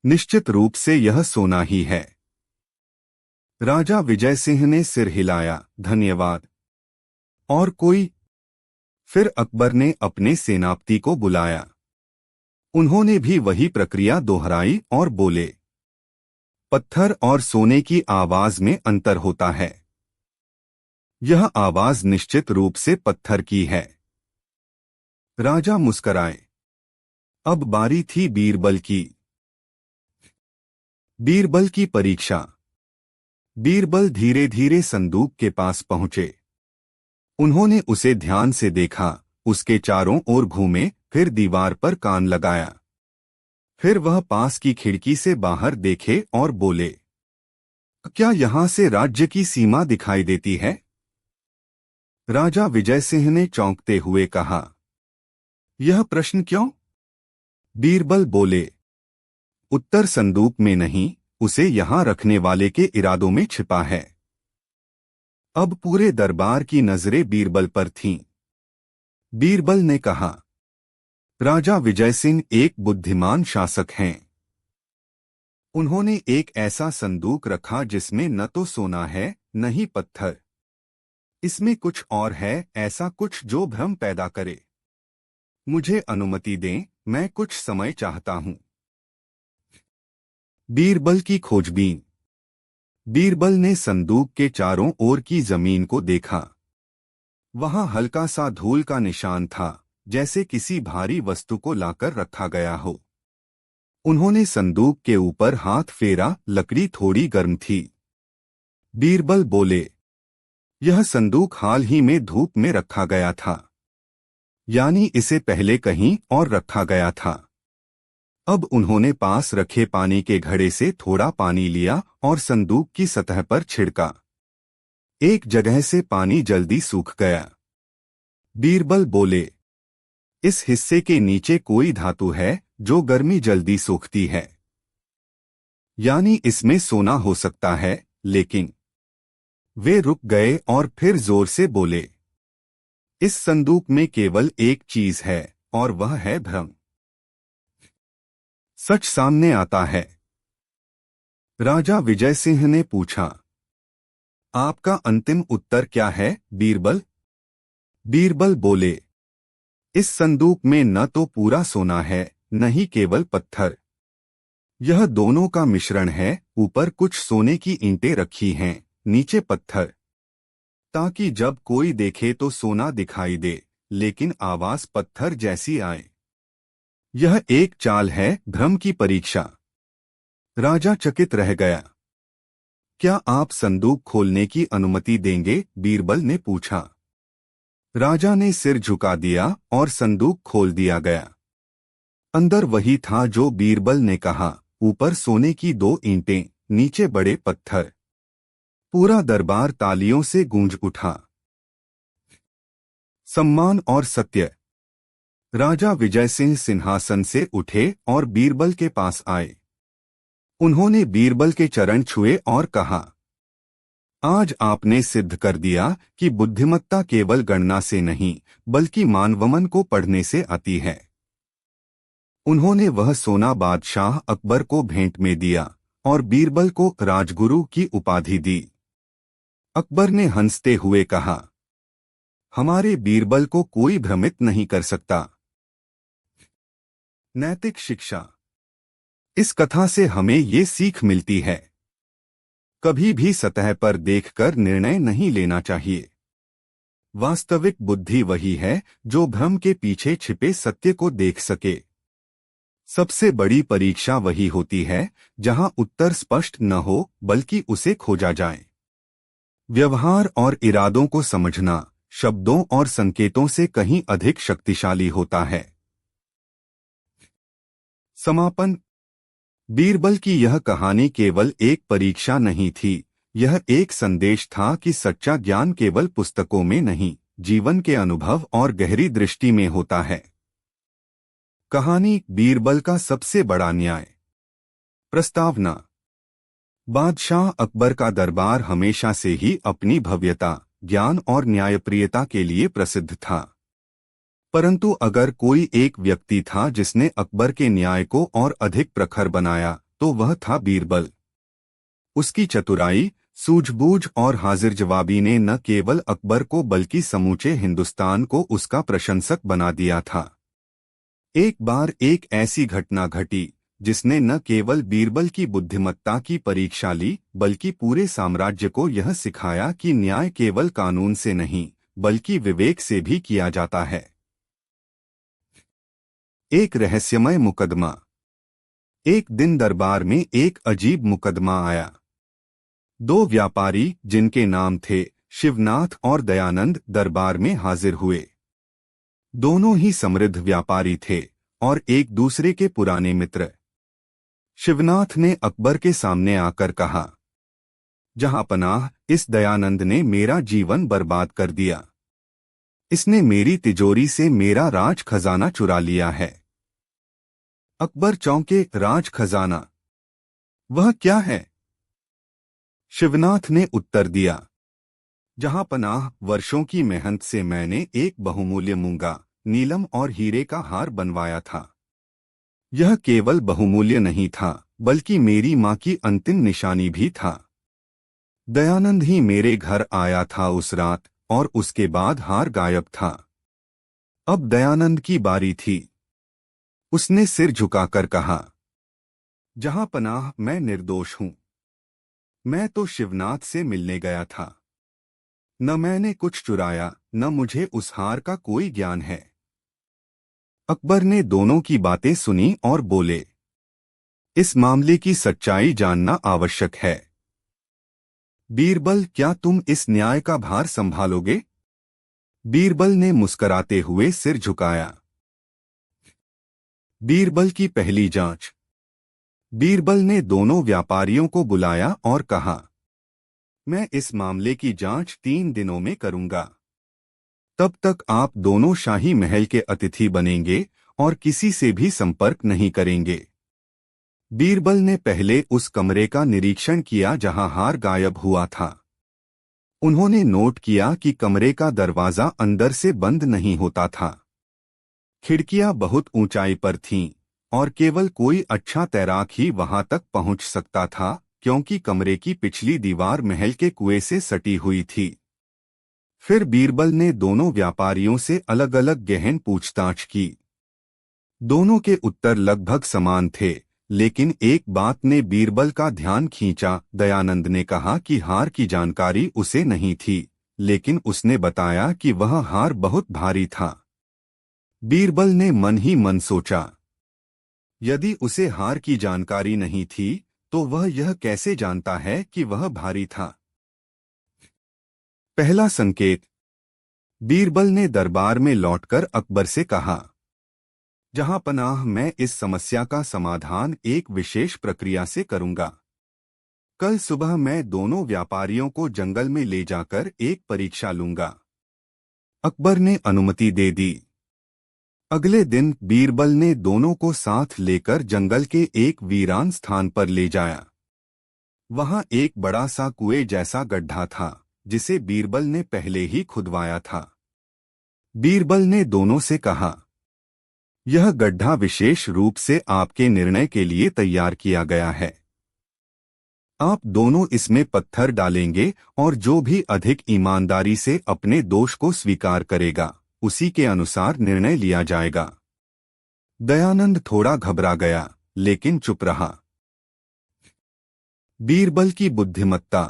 निश्चित रूप से यह सोना ही है। राजा विजय सिंह ने सिर हिलाया, धन्यवाद। और कोई? फिर अकबर ने अपने सेनापति को बुलाया। उन्होंने भी वही प्रक्रिया दोहराई और बोले, पत्थर और सोने की आवाज में अंतर होता है। यह आवाज निश्चित रूप से पत्थर की है। राजा मुस्कराए। अब बारी थी बीरबल की। बीरबल की परीक्षा। बीरबल धीरे धीरे संदूक के पास पहुंचे। उन्होंने उसे ध्यान से देखा, उसके चारों ओर घूमे, फिर दीवार पर कान लगाया। फिर वह पास की खिड़की से बाहर देखे और बोले, क्या यहां से राज्य की सीमा दिखाई देती है? राजा विजय सिंह ने चौंकते हुए कहा, यह प्रश्न क्यों? बीरबल बोले, उत्तर संदूक में नहीं, उसे यहां रखने वाले के इरादों में छिपा है। अब पूरे दरबार की नजरें बीरबल पर थीं। बीरबल ने कहा, राजा विजय सिंह एक बुद्धिमान शासक हैं। उन्होंने एक ऐसा संदूक रखा जिसमें न तो सोना है न ही पत्थर। इसमें कुछ और है, ऐसा कुछ जो भ्रम पैदा करे। मुझे अनुमति दें, मैं कुछ समय चाहता हूं। बीरबल की खोजबीन। बीरबल ने संदूक के चारों ओर की जमीन को देखा। वहां हल्का सा धूल का निशान था, जैसे किसी भारी वस्तु को लाकर रखा गया हो। उन्होंने संदूक के ऊपर हाथ फेरा, लकड़ी थोड़ी गर्म थी। बीरबल बोले, यह संदूक हाल ही में धूप में रखा गया था, यानी इसे पहले कहीं और रखा गया था। अब उन्होंने पास रखे पानी के घड़े से थोड़ा पानी लिया और संदूक की सतह पर छिड़का। एक जगह से पानी जल्दी सूख गया। बीरबल बोले, इस हिस्से के नीचे कोई धातु है जो गर्मी जल्दी सोखती है, यानी इसमें सोना हो सकता है। लेकिन वे रुक गए और फिर जोर से बोले, इस संदूक में केवल एक चीज है और वह है भ्रम। सच सामने आता है। राजा विजय सिंह ने पूछा, आपका अंतिम उत्तर क्या है बीरबल? बीरबल बोले, इस संदूक में न तो पूरा सोना है न ही केवल पत्थर। यह दोनों का मिश्रण है। ऊपर कुछ सोने की ईंटें रखी हैं, नीचे पत्थर, ताकि जब कोई देखे तो सोना दिखाई दे, लेकिन आवाज पत्थर जैसी आए। यह एक चाल है, भ्रम की परीक्षा। राजा चकित रह गया। क्या आप संदूक खोलने की अनुमति देंगे? बीरबल ने पूछा। राजा ने सिर झुका दिया और संदूक खोल दिया गया। अंदर वही था जो बीरबल ने कहा, ऊपर सोने की 2 ईंटें, नीचे बड़े पत्थर। पूरा दरबार तालियों से गूंज उठा। सम्मान और सत्य। राजा विजय सिंह सिंहासन से उठे और बीरबल के पास आए। उन्होंने बीरबल के चरण छुए और कहा, आज आपने सिद्ध कर दिया कि बुद्धिमत्ता केवल गणना से नहीं बल्कि मानवमन को पढ़ने से आती है। उन्होंने वह सोना बादशाह अकबर को भेंट में दिया और बीरबल को राजगुरु की उपाधि दी। अकबर ने हंसते हुए कहा, हमारे बीरबल को कोई भ्रमित नहीं कर सकता। नैतिक शिक्षा। इस कथा से हमें ये सीख मिलती है, कभी भी सतह पर देखकर निर्णय नहीं लेना चाहिए। वास्तविक बुद्धि वही है जो भ्रम के पीछे छिपे सत्य को देख सके। सबसे बड़ी परीक्षा वही होती है जहां उत्तर स्पष्ट न हो बल्कि उसे खोजा जाए। व्यवहार और इरादों को समझना शब्दों और संकेतों से कहीं अधिक शक्तिशाली होता है। समापन। बीरबल की यह कहानी केवल एक परीक्षा नहीं थी, यह एक संदेश था कि सच्चा ज्ञान केवल पुस्तकों में नहीं, जीवन के अनुभव और गहरी दृष्टि में होता है। कहानी, बीरबल का सबसे बड़ा न्याय। प्रस्तावना। बादशाह अकबर का दरबार हमेशा से ही अपनी भव्यता, ज्ञान और न्यायप्रियता के लिए प्रसिद्ध था। परंतु अगर कोई एक व्यक्ति था जिसने अकबर के न्याय को और अधिक प्रखर बनाया, तो वह था बीरबल। उसकी चतुराई, सूझबूझ और हाजिर जवाबी ने न केवल अकबर को बल्कि समूचे हिंदुस्तान को उसका प्रशंसक बना दिया था। एक बार एक ऐसी घटना घटी जिसने न केवल बीरबल की बुद्धिमत्ता की परीक्षा ली बल्कि पूरे साम्राज्य को यह सिखाया कि न्याय केवल कानून से नहीं बल्कि विवेक से भी किया जाता है। एक रहस्यमय मुकदमा। एक दिन दरबार में एक अजीब मुकदमा आया। 2 व्यापारी जिनके नाम थे शिवनाथ और दयानंद दरबार में हाजिर हुए। दोनों ही समृद्ध व्यापारी थे और एक दूसरे के पुराने मित्र। शिवनाथ ने अकबर के सामने आकर कहा, जहांपनाह, इस दयानंद ने मेरा जीवन बर्बाद कर दिया। इसने मेरी तिजोरी से मेरा राज खजाना चुरा लिया है। अकबर चौंके, राज खजाना? वह क्या है? शिवनाथ ने उत्तर दिया, जहांपनाह, वर्षों की मेहनत से मैंने एक बहुमूल्य मूंगा, नीलम और हीरे का हार बनवाया था। यह केवल बहुमूल्य नहीं था बल्कि मेरी मां की अंतिम निशानी भी था। दयानंद ही मेरे घर आया था उस रात और उसके बाद हार गायब था। अब दयानंद की बारी थी। उसने सिर झुकाकर कहा, जहांपनाह, मैं निर्दोष हूं। मैं तो शिवनाथ से मिलने गया था। न मैंने कुछ चुराया, न मुझे उस हार का कोई ज्ञान है। अकबर ने दोनों की बातें सुनी और बोले, इस मामले की सच्चाई जानना आवश्यक है। बीरबल, क्या तुम इस न्याय का भार संभालोगे? बीरबल ने मुस्कराते हुए सिर झुकाया। बीरबल की पहली जांच। बीरबल ने दोनों व्यापारियों को बुलाया और कहा, मैं इस मामले की जांच 3 दिनों में करूंगा। तब तक आप दोनों शाही महल के अतिथि बनेंगे और किसी से भी संपर्क नहीं करेंगे। बीरबल ने पहले उस कमरे का निरीक्षण किया जहां हार गायब हुआ था। उन्होंने नोट किया कि कमरे का दरवाजा अंदर से बंद नहीं होता था। खिड़कियां बहुत ऊंचाई पर थीं और केवल कोई अच्छा तैराक ही वहां तक पहुंच सकता था, क्योंकि कमरे की पिछली दीवार महल के कुएं से सटी हुई थी। फिर बीरबल ने दोनों व्यापारियों से अलग अलग गहन पूछताछ की। दोनों के उत्तर लगभग समान थे, लेकिन एक बात ने बीरबल का ध्यान खींचा। दयानंद ने कहा कि हार की जानकारी उसे नहीं थी, लेकिन उसने बताया कि वह हार बहुत भारी था। बीरबल ने मन ही मन सोचा, यदि उसे हार की जानकारी नहीं थी तो वह यह कैसे जानता है कि वह भारी था? पहला संकेत। बीरबल ने दरबार में लौटकर अकबर से कहा, जहां पनाह, मैं इस समस्या का समाधान एक विशेष प्रक्रिया से करूंगा। कल सुबह मैं दोनों व्यापारियों को जंगल में ले जाकर एक परीक्षा लूंगा। अकबर ने अनुमति दे दी। अगले दिन बीरबल ने दोनों को साथ लेकर जंगल के एक वीरान स्थान पर ले जाया। वहां एक बड़ा सा कुएं जैसा गड्ढा था जिसे बीरबल ने पहले ही खुदवाया था। बीरबल ने दोनों से कहा, यह गड्ढा विशेष रूप से आपके निर्णय के लिए तैयार किया गया है। आप दोनों इसमें पत्थर डालेंगे और जो भी अधिक ईमानदारी से अपने दोष को स्वीकार करेगा उसी के अनुसार निर्णय लिया जाएगा। दयानंद थोड़ा घबरा गया लेकिन चुप रहा। बीरबल की बुद्धिमत्ता।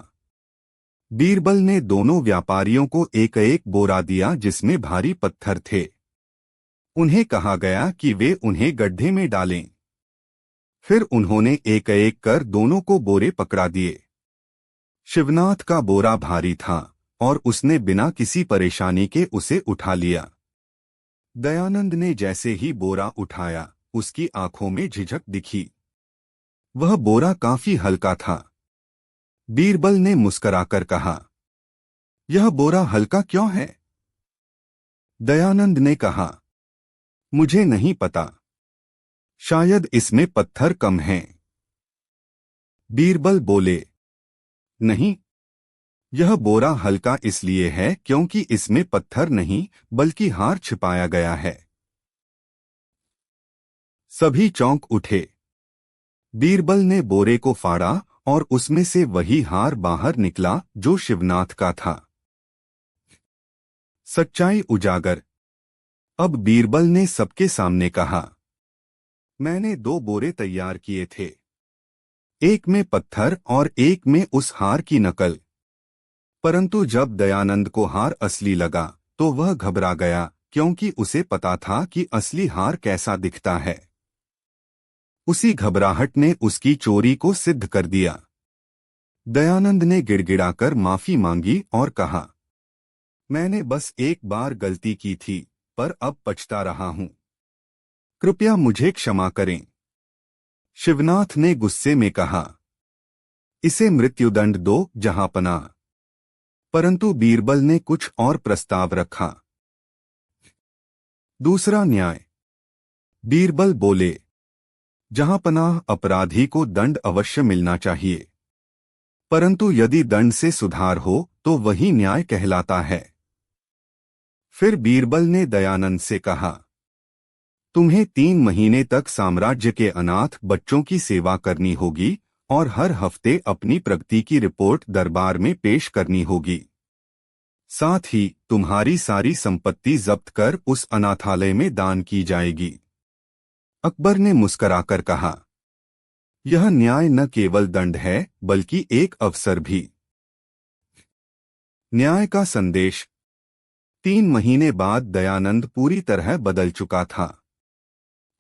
बीरबल ने दोनों व्यापारियों को एक एक बोरा दिया जिसमें भारी पत्थर थे। उन्हें कहा गया कि वे उन्हें गड्ढे में डालें। फिर उन्होंने एक एक कर दोनों को बोरे पकड़ा दिए। शिवनाथ का बोरा भारी था और उसने बिना किसी परेशानी के उसे उठा लिया। दयानंद ने जैसे ही बोरा उठाया उसकी आंखों में झिझक दिखी। वह बोरा काफी हल्का था। बीरबल ने मुस्कुराकर कहा, यह बोरा हल्का क्यों है? दयानंद ने कहा, मुझे नहीं पता, शायद इसमें पत्थर कम हैं। बीरबल बोले, नहीं, यह बोरा हल्का इसलिए है क्योंकि इसमें पत्थर नहीं बल्कि हार छिपाया गया है। सभी चौंक उठे। बीरबल ने बोरे को फाड़ा और उसमें से वही हार बाहर निकला जो शिवनाथ का था। सच्चाई उजागर। अब बीरबल ने सबके सामने कहा, मैंने 2 बोरे तैयार किए थे, एक में पत्थर और एक में उस हार की नकल। परंतु जब दयानंद को हार असली लगा तो वह घबरा गया क्योंकि उसे पता था कि असली हार कैसा दिखता है। उसी घबराहट ने उसकी चोरी को सिद्ध कर दिया। दयानंद ने गिड़गिड़ाकर माफी मांगी और कहा, मैंने बस एक बार गलती की थी पर अब पछता रहा हूं। कृपया मुझे क्षमा करें। शिवनाथ ने गुस्से में कहा, इसे मृत्युदंड दो जहांपनाह। परंतु बीरबल ने कुछ और प्रस्ताव रखा। दूसरा न्याय। बीरबल बोले, जहांपनाह, अपराधी को दंड अवश्य मिलना चाहिए, परंतु यदि दंड से सुधार हो तो वही न्याय कहलाता है। फिर बीरबल ने दयानंद से कहा, तुम्हें 3 महीने तक साम्राज्य के अनाथ बच्चों की सेवा करनी होगी और हर हफ्ते अपनी प्रगति की रिपोर्ट दरबार में पेश करनी होगी। साथ ही तुम्हारी सारी संपत्ति जब्त कर उस अनाथालय में दान की जाएगी। अकबर ने मुस्कुराकर कहा, यह न्याय न केवल दंड है बल्कि एक अवसर भी। न्याय का संदेश। 3 महीने बाद दयानंद पूरी तरह बदल चुका था।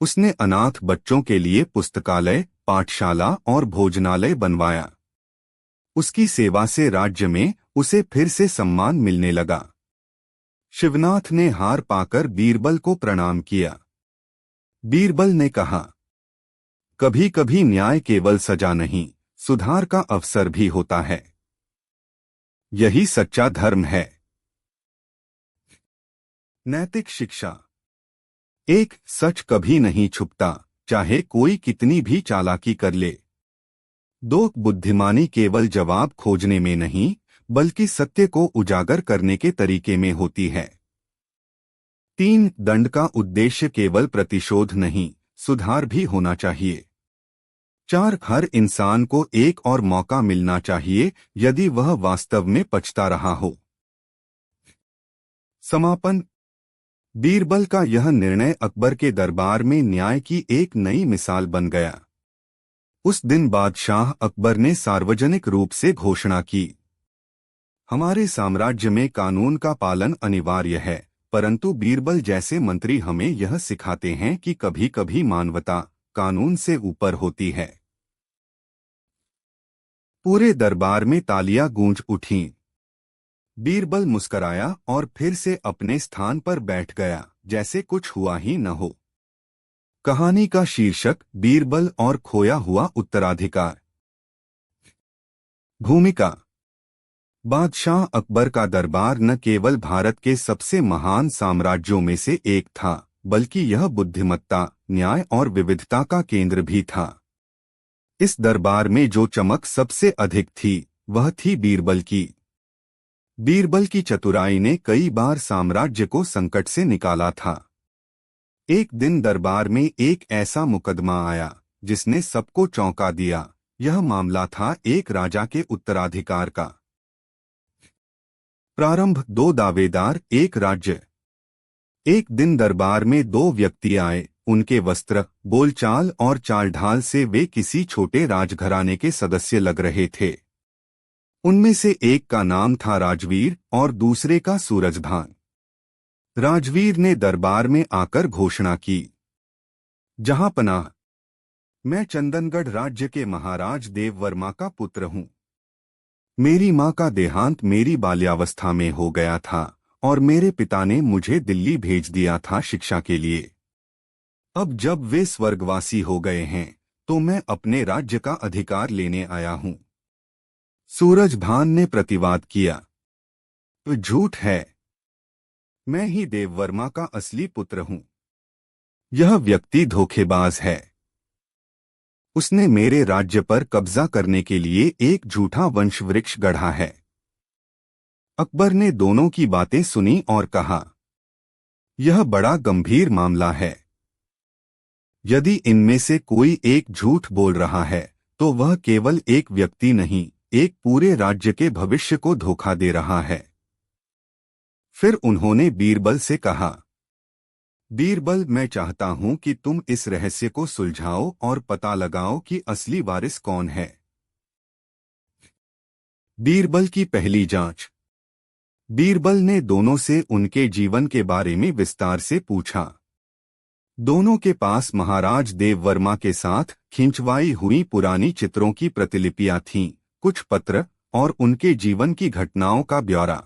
उसने अनाथ बच्चों के लिए पुस्तकालय, पाठशाला और भोजनालय बनवाया। उसकी सेवा से राज्य में उसे फिर से सम्मान मिलने लगा। शिवनाथ ने हार पाकर बीरबल को प्रणाम किया। बीरबल ने कहा, कभी कभी न्याय केवल सजा नहीं, सुधार का अवसर भी होता है। यही सच्चा धर्म है। नैतिक शिक्षा। एक, सच कभी नहीं छुपता, चाहे कोई कितनी भी चालाकी कर ले। 2, बुद्धिमानी केवल जवाब खोजने में नहीं बल्कि सत्य को उजागर करने के तरीके में होती है। 3, दंड का उद्देश्य केवल प्रतिशोध नहीं, सुधार भी होना चाहिए। 4, हर इंसान को एक और मौका मिलना चाहिए यदि वह वास्तव में पछता रहा हो। समापन। बीरबल का यह निर्णय अकबर के दरबार में न्याय की एक नई मिसाल बन गया। उस दिन बादशाह अकबर ने सार्वजनिक रूप से घोषणा की, हमारे साम्राज्य में कानून का पालन अनिवार्य है, परंतु बीरबल जैसे मंत्री हमें यह सिखाते हैं कि कभी कभी मानवता, कानून से ऊपर होती है। पूरे दरबार में तालियां गूंज उठीं। बीरबल मुस्कराया और फिर से अपने स्थान पर बैठ गया, जैसे कुछ हुआ ही न हो। कहानी का शीर्षक बीरबल और खोया हुआ उत्तराधिकार। भूमिका। बादशाह अकबर का दरबार न केवल भारत के सबसे महान साम्राज्यों में से एक था, बल्कि यह बुद्धिमत्ता, न्याय और विविधता का केंद्र भी था। इस दरबार में जो चमक सबसे अधिक थी, वह थी बीरबल की। बीरबल की चतुराई ने कई बार साम्राज्य को संकट से निकाला था। एक दिन दरबार में एक ऐसा मुकदमा आया जिसने सबको चौंका दिया। यह मामला था एक राजा के उत्तराधिकार का। प्रारंभ। दो दावेदार, एक राज्य। एक दिन दरबार में दो व्यक्ति आए। उनके वस्त्र, बोलचाल और चालढाल से वे किसी छोटे राजघराने के सदस्य लग रहे थे। उनमें से एक का नाम था राजवीर और दूसरे का सूरजभान। राजवीर ने दरबार में आकर घोषणा की, जहां पनाह, मैं चंदनगढ़ राज्य के महाराज देववर्मा का पुत्र हूं। मेरी मां का देहांत मेरी बाल्यावस्था में हो गया था और मेरे पिता ने मुझे दिल्ली भेज दिया था शिक्षा के लिए। अब जब वे स्वर्गवासी हो गए हैं तो मैं अपने राज्य का अधिकार लेने आया हूं। सूरजभान ने प्रतिवाद किया, तो झूठ है। मैं ही देववर्मा का असली पुत्र हूं। यह व्यक्ति धोखेबाज है। उसने मेरे राज्य पर कब्जा करने के लिए एक झूठा वंशवृक्ष गढ़ा है। अकबर ने दोनों की बातें सुनी और कहा, यह बड़ा गंभीर मामला है। यदि इनमें से कोई एक झूठ बोल रहा है तो वह केवल एक व्यक्ति नहीं, एक पूरे राज्य के भविष्य को धोखा दे रहा है। फिर उन्होंने बीरबल से कहा, बीरबल, मैं चाहता हूं कि तुम इस रहस्य को सुलझाओ और पता लगाओ कि असली वारिस कौन है। बीरबल की पहली जांच। बीरबल ने दोनों से उनके जीवन के बारे में विस्तार से पूछा। दोनों के पास महाराज देववर्मा के साथ खिंचवाई हुई पुरानी चित्रों की प्रतिलिपियां थीं, कुछ पत्र और उनके जीवन की घटनाओं का ब्यौरा।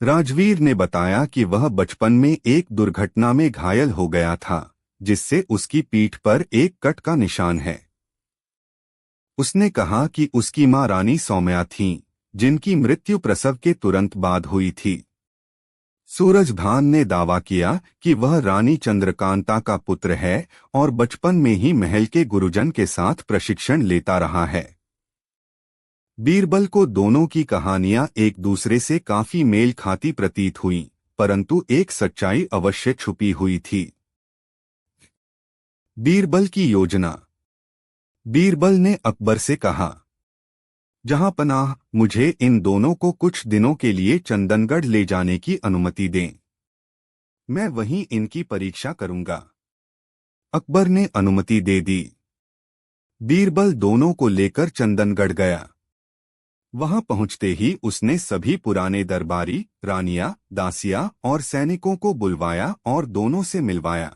राजवीर ने बताया कि वह बचपन में एक दुर्घटना में घायल हो गया था, जिससे उसकी पीठ पर एक कट का निशान है। उसने कहा कि उसकी मां रानी सौम्या थीं, जिनकी मृत्यु प्रसव के तुरंत बाद हुई थी। सूरजभान ने दावा किया कि वह रानी चंद्रकांता का पुत्र है और बचपन में ही महल के गुरुजन के साथ प्रशिक्षण लेता रहा है। बीरबल को दोनों की कहानियां एक दूसरे से काफी मेल खाती प्रतीत हुईं, परंतु एक सच्चाई अवश्य छुपी हुई थी। बीरबल की योजना। बीरबल ने अकबर से कहा, जहां पनाह, मुझे इन दोनों को कुछ दिनों के लिए चंदनगढ़ ले जाने की अनुमति दें। मैं वहीं इनकी परीक्षा करूंगा। अकबर ने अनुमति दे दी। बीरबल दोनों को लेकर चंदनगढ़ गया। वहां पहुंचते ही उसने सभी पुराने दरबारी, रानियां, दासियां और सैनिकों को बुलवाया और दोनों से मिलवाया।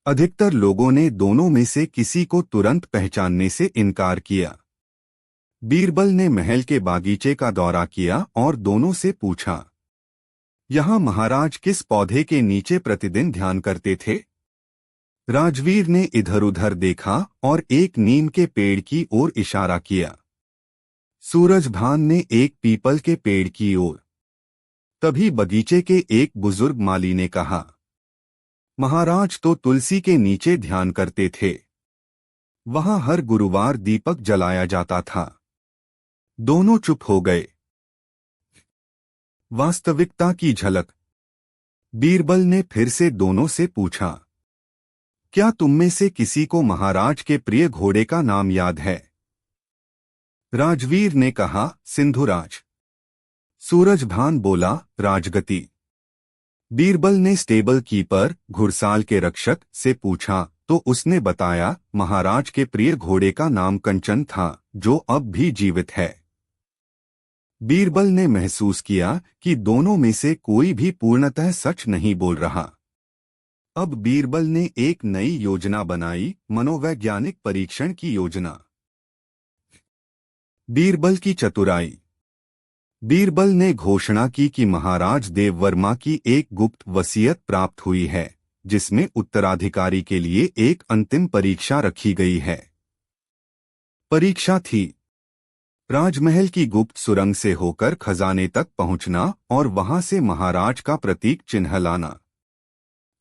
अधिकतर लोगों ने दोनों में से किसी को तुरंत पहचानने से इनकार किया। बीरबल ने महल के बागीचे का दौरा किया और दोनों से पूछा, यहाँ महाराज किस पौधे के नीचे प्रतिदिन ध्यान करते थे? राजवीर ने इधर उधर देखा और एक नीम के पेड़ की ओर इशारा किया। सूरजभान ने एक पीपल के पेड़ की ओर। तभी बगीचे के एक बुजुर्ग माली ने कहा, महाराज तो तुलसी के नीचे ध्यान करते थे। वहां हर गुरुवार दीपक जलाया जाता था। दोनों चुप हो गए। वास्तविकता की झलक। बीरबल ने फिर से दोनों से पूछा, क्या तुममें से किसी को महाराज के प्रिय घोड़े का नाम याद है? राजवीर ने कहा, सिंधुराज। सूरजभान बोला, राजगति। बीरबल ने स्टेबल कीपर, घुड़साल के रक्षक, से पूछा तो उसने बताया, महाराज के प्रिय घोड़े का नाम कंचन था, जो अब भी जीवित है। बीरबल ने महसूस किया कि दोनों में से कोई भी पूर्णतः सच नहीं बोल रहा। अब बीरबल ने एक नई योजना बनाई, मनोवैज्ञानिक परीक्षण की योजना। बीरबल की चतुराई। बीरबल ने घोषणा की कि महाराज देववर्मा की एक गुप्त वसीयत प्राप्त हुई है, जिसमें उत्तराधिकारी के लिए एक अंतिम परीक्षा रखी गई है। परीक्षा थी राजमहल की गुप्त सुरंग से होकर खजाने तक पहुंचना और वहां से महाराज का प्रतीक चिन्ह लाना।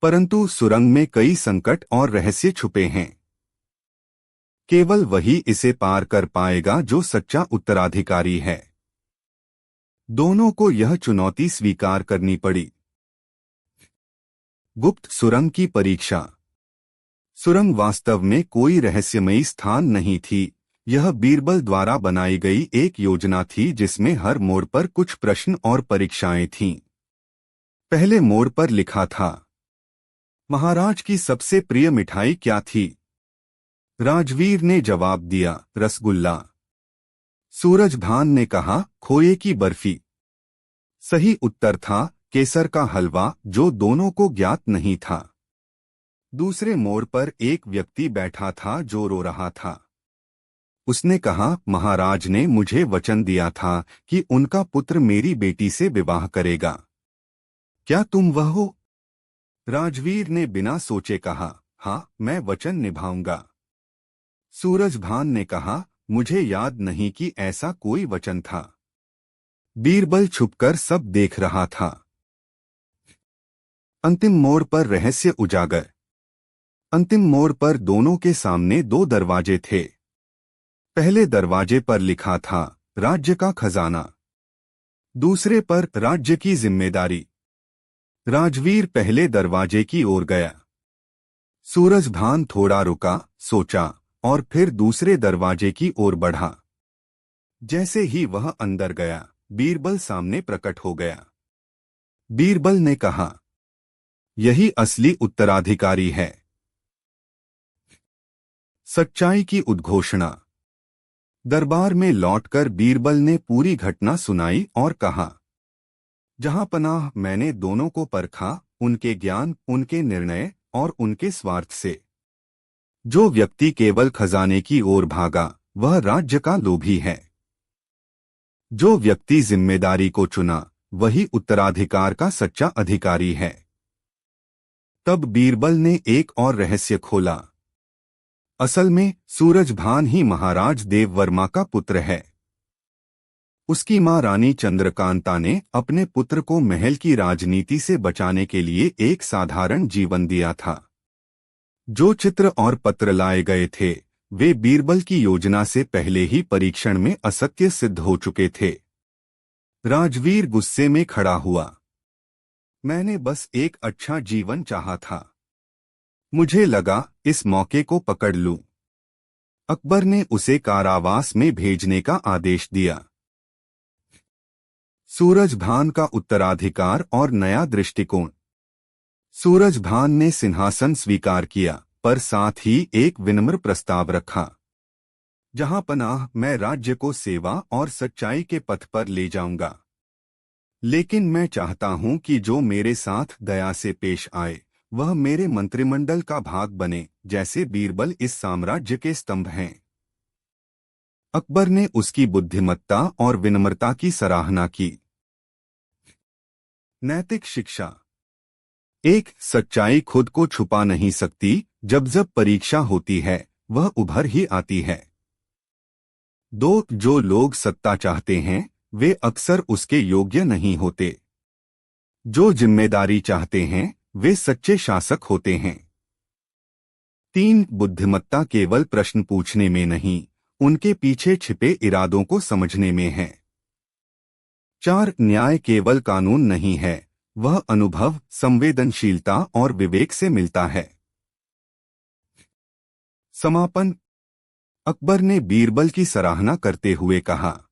परंतु सुरंग में कई संकट और रहस्य छुपे हैं। केवल वही इसे पार कर पाएगा जो सच्चा उत्तराधिकारी है। दोनों को यह चुनौती स्वीकार करनी पड़ी। गुप्त सुरंग की परीक्षा। सुरंग वास्तव में कोई रहस्यमयी स्थान नहीं थी। यह बीरबल द्वारा बनाई गई एक योजना थी जिसमें हर मोड़ पर कुछ प्रश्न और परीक्षाएं थीं। पहले मोड़ पर लिखा था, महाराज की सबसे प्रिय मिठाई क्या थी? राजवीर ने जवाब दिया, रसगुल्ला। सूरजभान ने कहा, खोए की बर्फी। सही उत्तर था केसर का हलवा, जो दोनों को ज्ञात नहीं था। दूसरे मोड़ पर एक व्यक्ति बैठा था जो रो रहा था। उसने कहा, महाराज ने मुझे वचन दिया था कि उनका पुत्र मेरी बेटी से विवाह करेगा। क्या तुम वह हो? राजवीर ने बिना सोचे कहा, हाँ, मैं वचन निभाऊंगा। सूरजभान ने कहा, मुझे याद नहीं कि ऐसा कोई वचन था। बीरबल छुपकर सब देख रहा था। अंतिम मोड़ पर रहस्य उजागर। अंतिम मोड़ पर दोनों के सामने दो दरवाजे थे। पहले दरवाजे पर लिखा था, राज्य का खजाना। दूसरे पर, राज्य की जिम्मेदारी। राजवीर पहले दरवाजे की ओर गया। सूरजभान थोड़ा रुका, सोचा और फिर दूसरे दरवाजे की ओर बढ़ा। जैसे ही वह अंदर गया, बीरबल सामने प्रकट हो गया। बीरबल ने कहा, यही असली उत्तराधिकारी है। सच्चाई की उद्घोषणा। दरबार में लौटकर बीरबल ने पूरी घटना सुनाई और कहा, जहां पनाह मैंने दोनों को परखा, उनके ज्ञान, उनके निर्णय और उनके स्वार्थ से। जो व्यक्ति केवल खजाने की ओर भागा, वह राज्य का लोभी है। जो व्यक्ति जिम्मेदारी को चुना, वही उत्तराधिकार का सच्चा अधिकारी है। तब बीरबल ने एक और रहस्य खोला। असल में सूरजभान ही महाराज देववर्मा का पुत्र है। उसकी मां रानी चंद्रकांता ने अपने पुत्र को महल की राजनीति से बचाने के लिए एक साधारण जीवन दिया था। जो चित्र और पत्र लाए गए थे, वे बीरबल की योजना से पहले ही परीक्षण में असत्य सिद्ध हो चुके थे। राजवीर गुस्से में खड़ा हुआ। मैंने बस एक अच्छा जीवन चाहा था। मुझे लगा इस मौके को पकड़ लूं। अकबर ने उसे कारावास में भेजने का आदेश दिया। सूरजभान का उत्तराधिकार और नया दृष्टिकोण। सूरजभान ने सिंहासन स्वीकार किया, पर साथ ही एक विनम्र प्रस्ताव रखा। जहां पनाह, मैं राज्य को सेवा और सच्चाई के पथ पर ले जाऊंगा। लेकिन मैं चाहता हूं कि जो मेरे साथ दया से पेश आए, वह मेरे मंत्रिमंडल का भाग बने, जैसे बीरबल इस साम्राज्य के स्तंभ हैं। अकबर ने उसकी बुद्धिमत्ता और विनम्रता की सराहना की। नैतिक शिक्षा। एक, सच्चाई खुद को छुपा नहीं सकती, जब परीक्षा होती है, वह उभर ही आती है। दो, जो लोग सत्ता चाहते हैं, वे अक्सर उसके योग्य नहीं होते। जो जिम्मेदारी चाहते हैं, वे सच्चे शासक होते हैं। तीन, बुद्धिमत्ता केवल प्रश्न पूछने में नहीं, उनके पीछे छिपे इरादों को समझने में है। चार, न्याय केवल कानून नहीं है, वह अनुभव, संवेदनशीलता और विवेक से मिलता है। समापन। अकबर ने बीरबल की सराहना करते हुए कहा,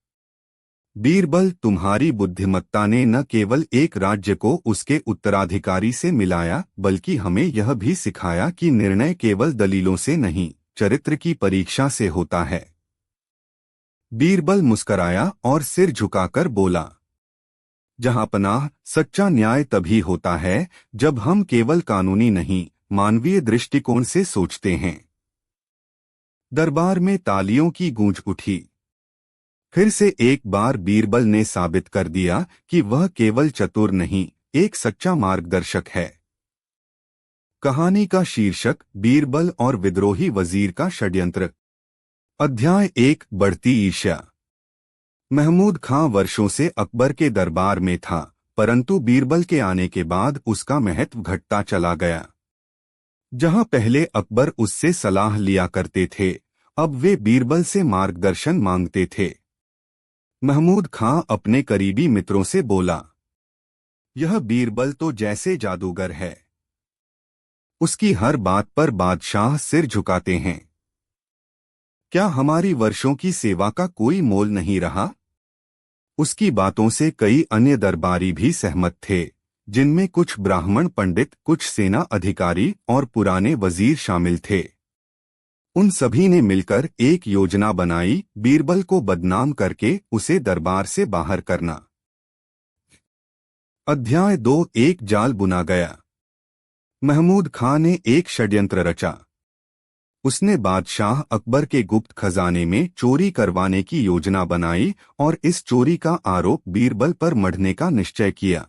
बीरबल, तुम्हारी बुद्धिमत्ता ने न केवल एक राज्य को उसके उत्तराधिकारी से मिलाया, बल्कि हमें यह भी सिखाया कि निर्णय केवल दलीलों से नहीं, चरित्र की परीक्षा से होता है। बीरबल मुस्कराया और सिर झुकाकर बोला, जहां पनाह, सच्चा न्याय तभी होता है जब हम केवल कानूनी नहीं, मानवीय दृष्टिकोण से सोचते हैं। दरबार में तालियों की गूंज उठी। फिर से एक बार बीरबल ने साबित कर दिया कि वह केवल चतुर नहीं, एक सच्चा मार्गदर्शक है। कहानी का शीर्षक बीरबल और विद्रोही वजीर का षड्यंत्र। अध्याय 1, बढ़ती ईर्ष्या। महमूद खां वर्षों से अकबर के दरबार में था, परंतु बीरबल के आने के बाद उसका महत्व घटता चला गया। जहां पहले अकबर उससे सलाह लिया करते थे, अब वे बीरबल से मार्गदर्शन मांगते थे। महमूद खां अपने करीबी मित्रों से बोला, यह बीरबल तो जैसे जादूगर है, उसकी हर बात पर बादशाह सिर झुकाते हैं। क्या हमारी वर्षों की सेवा का कोई मोल नहीं रहा? उसकी बातों से कई अन्य दरबारी भी सहमत थे, जिनमें कुछ ब्राह्मण पंडित, कुछ सेना अधिकारी और पुराने वजीर शामिल थे। उन सभी ने मिलकर एक योजना बनाई, बीरबल को बदनाम करके उसे दरबार से बाहर करना। अध्याय 2, एक जाल बुना गया। महमूद खां ने एक षड्यंत्र रचा। उसने बादशाह अकबर के गुप्त खजाने में चोरी करवाने की योजना बनाई और इस चोरी का आरोप बीरबल पर मढ़ने का निश्चय किया।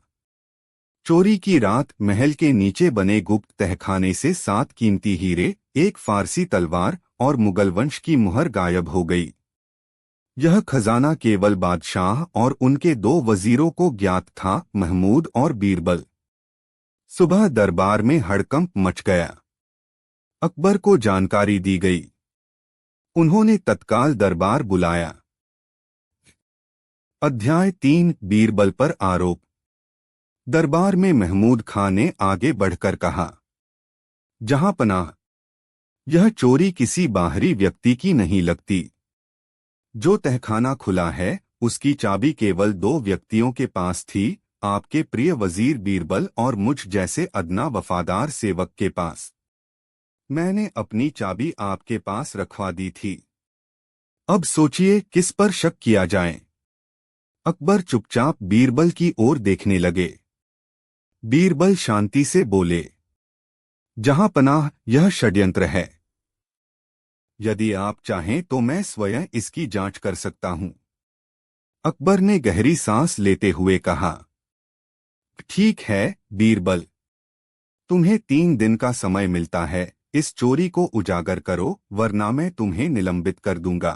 चोरी की रात महल के नीचे बने गुप्त तहखाने से 7 कीमती हीरे, एक फारसी तलवार और मुगल वंश की मुहर गायब हो गई। यह खजाना केवल बादशाह और उनके 2 वजीरों को ज्ञात था, महमूद और बीरबल। सुबह दरबार में हड़कंप मच गया। अकबर को जानकारी दी गई। उन्होंने तत्काल दरबार बुलाया। अध्याय 3, बीरबल पर आरोप। दरबार में महमूद खां ने आगे बढ़कर कहा, जहां पनाह, यह चोरी किसी बाहरी व्यक्ति की नहीं लगती। जो तहखाना खुला है, उसकी चाबी केवल 2 व्यक्तियों के पास थी, आपके प्रिय वजीर बीरबल और मुझ जैसे अदना वफादार सेवक के पास। मैंने अपनी चाबी आपके पास रखवा दी थी। अब सोचिए किस पर शक किया जाए। अकबर चुपचाप बीरबल की ओर देखने लगे। बीरबल शांति से बोले, जहां पनाह, यह षड्यंत्र है। यदि आप चाहें तो मैं स्वयं इसकी जांच कर सकता हूं। अकबर ने गहरी सांस लेते हुए कहा, ठीक है बीरबल, तुम्हें 3 दिन का समय मिलता है। इस चोरी को उजागर करो, वरना मैं तुम्हें निलंबित कर दूंगा।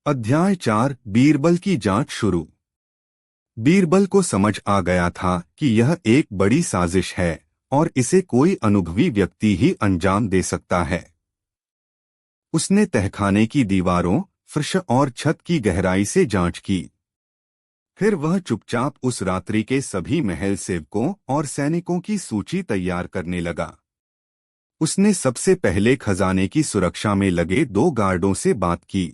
अध्याय 4, बीरबल की जांच शुरू। बीरबल को समझ आ गया था कि यह एक बड़ी साजिश है और इसे कोई अनुभवी व्यक्ति ही अंजाम दे सकता है। उसने तहखाने की दीवारों, फर्श और छत की गहराई से जांच की। फिर वह चुपचाप उस रात्रि के सभी महल सेवकों और सैनिकों की सूची तैयार करने लगा। उसने सबसे पहले खजाने की सुरक्षा में लगे 2 गार्डों से बात की।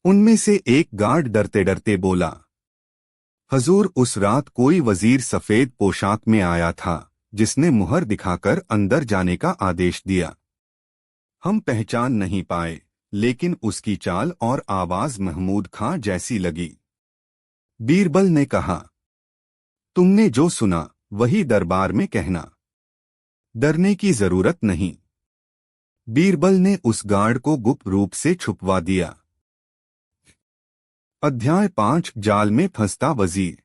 उनमें से एक गार्ड डरते डरते बोला, हजूर, उस रात कोई वजीर सफेद पोशाक में आया था, जिसने मुहर दिखाकर अंदर जाने का आदेश दिया। हम पहचान नहीं पाए, लेकिन उसकी चाल और आवाज महमूद खां जैसी लगी। बीरबल ने कहा, तुमने जो सुना वही दरबार में कहना, डरने की जरूरत नहीं। बीरबल ने उस गार्ड को गुप्त रूप से छुपवा दिया। अध्याय 5, जाल में फंसता वजीर।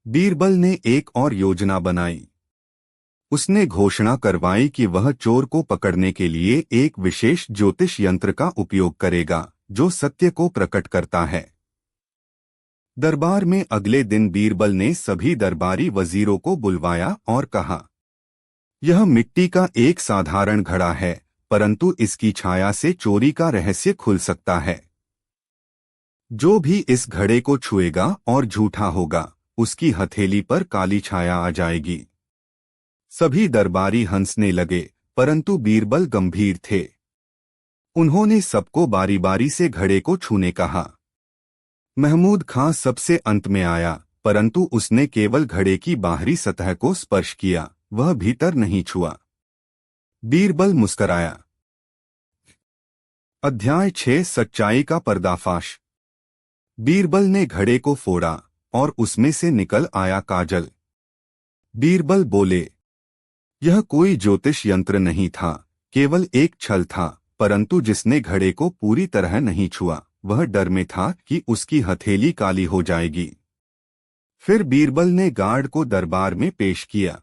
बीरबल ने एक और योजना बनाई। उसने घोषणा करवाई कि वह चोर को पकड़ने के लिए एक विशेष ज्योतिष यंत्र का उपयोग करेगा, जो सत्य को प्रकट करता है। दरबार में अगले दिन बीरबल ने सभी दरबारी वजीरों को बुलवाया और कहा, यह मिट्टी का एक साधारण घड़ा है, परंतु इसकी छाया से चोरी का रहस्य खुल सकता है। जो भी इस घड़े को छुएगा और झूठा होगा, उसकी हथेली पर काली छाया आ जाएगी। सभी दरबारी हंसने लगे, परंतु बीरबल गंभीर थे। उन्होंने सबको बारी बारी से घड़े को छूने कहा। महमूद खां सबसे अंत में आया, परंतु उसने केवल घड़े की बाहरी सतह को स्पर्श किया, वह भीतर नहीं छुआ। बीरबल मुस्कराया। अध्याय 6, सच्चाई का पर्दाफाश। बीरबल ने घड़े को फोड़ा, और उसमें से निकल आया काजल। बीरबल बोले, यह कोई ज्योतिष यंत्र नहीं था, केवल एक छल था, परंतु जिसने घड़े को पूरी तरह नहीं छुआ वह डर में था कि उसकी हथेली काली हो जाएगी। फिर बीरबल ने गार्ड को दरबार में पेश किया।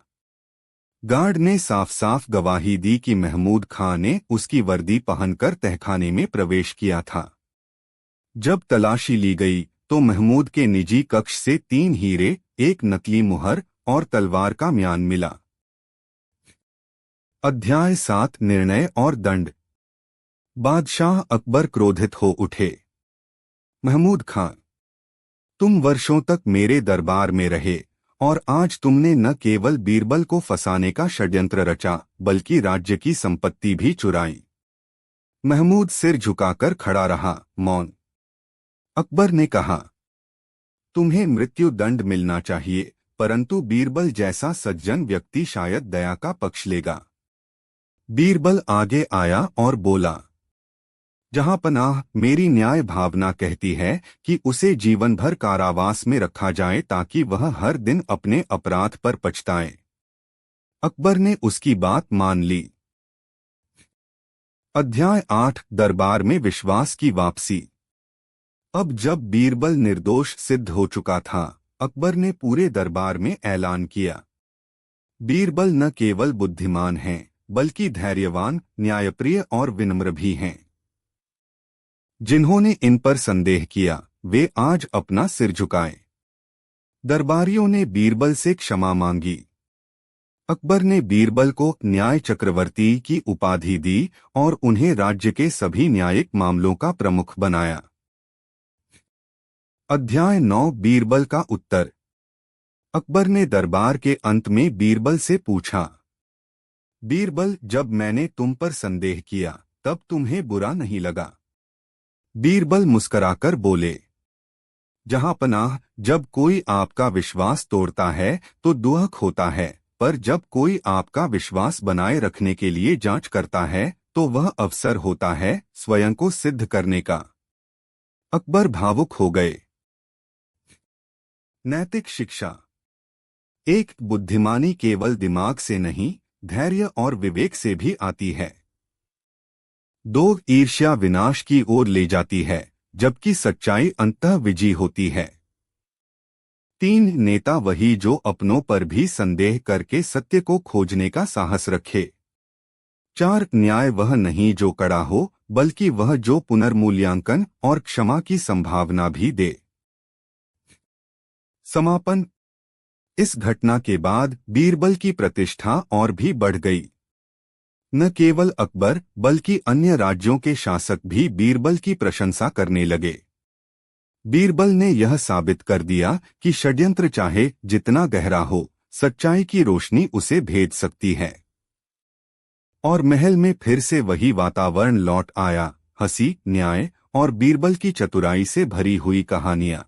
गार्ड ने साफ साफ गवाही दी कि महमूद खां ने उसकी वर्दी पहनकर तहखाने में प्रवेश किया था। जब तलाशी ली गई तो महमूद के निजी कक्ष से 3 हीरे, एक नकली मुहर और तलवार का म्यान मिला। अध्याय 7 निर्णय और दंड। बादशाह अकबर क्रोधित हो उठे। महमूद खां, तुम वर्षों तक मेरे दरबार में रहे और आज तुमने न केवल बीरबल को फंसाने का षड्यंत्र रचा बल्कि राज्य की संपत्ति भी चुराई। महमूद सिर झुकाकर खड़ा रहा, मौन। अकबर ने कहा, तुम्हें मृत्यु दंड मिलना चाहिए, परंतु बीरबल जैसा सज्जन व्यक्ति शायद दया का पक्ष लेगा। बीरबल आगे आया और बोला, जहां पनाह, मेरी न्याय भावना कहती है कि उसे जीवन भर कारावास में रखा जाए ताकि वह हर दिन अपने अपराध पर पछताए। अकबर ने उसकी बात मान ली। अध्याय 8 दरबार में विश्वास की वापसी। अब जब बीरबल निर्दोष सिद्ध हो चुका था, अकबर ने पूरे दरबार में ऐलान किया, बीरबल न केवल बुद्धिमान हैं, बल्कि धैर्यवान, न्यायप्रिय और विनम्र भी हैं। जिन्होंने इन पर संदेह किया वे आज अपना सिर झुकाएं। दरबारियों ने बीरबल से क्षमा मांगी। अकबर ने बीरबल को न्याय चक्रवर्ती की उपाधि दी और उन्हें राज्य के सभी न्यायिक मामलों का प्रमुख बनाया। अध्याय 9 बीरबल का उत्तर। अकबर ने दरबार के अंत में बीरबल से पूछा, बीरबल, जब मैंने तुम पर संदेह किया तब तुम्हें बुरा नहीं लगा? बीरबल मुस्कराकर बोले, जहां पनाह, जब कोई आपका विश्वास तोड़ता है तो दुख होता है, पर जब कोई आपका विश्वास बनाए रखने के लिए जांच करता है तो वह अवसर होता है स्वयं को सिद्ध करने का। अकबर भावुक हो गए। नैतिक शिक्षा। एक बुद्धिमानी केवल दिमाग से नहीं, धैर्य और विवेक से भी आती है। 2 ईर्ष्या विनाश की ओर ले जाती है, जबकि सच्चाई अंततः विजयी होती है। 3 नेता वही जो अपनों पर भी संदेह करके सत्य को खोजने का साहस रखे। 4 न्याय वह नहीं जो कड़ा हो, बल्कि वह जो पुनर्मूल्यांकन और क्षमा की संभावना भी दे। समापन। इस घटना के बाद बीरबल की प्रतिष्ठा और भी बढ़ गई। न केवल अकबर बल्कि अन्य राज्यों के शासक भी बीरबल की प्रशंसा करने लगे। बीरबल ने यह साबित कर दिया कि षड्यंत्र चाहे जितना गहरा हो, सच्चाई की रोशनी उसे भेद सकती है। और महल में फिर से वही वातावरण लौट आया, हंसी, न्याय और बीरबल की चतुराई से भरी हुई कहानियां।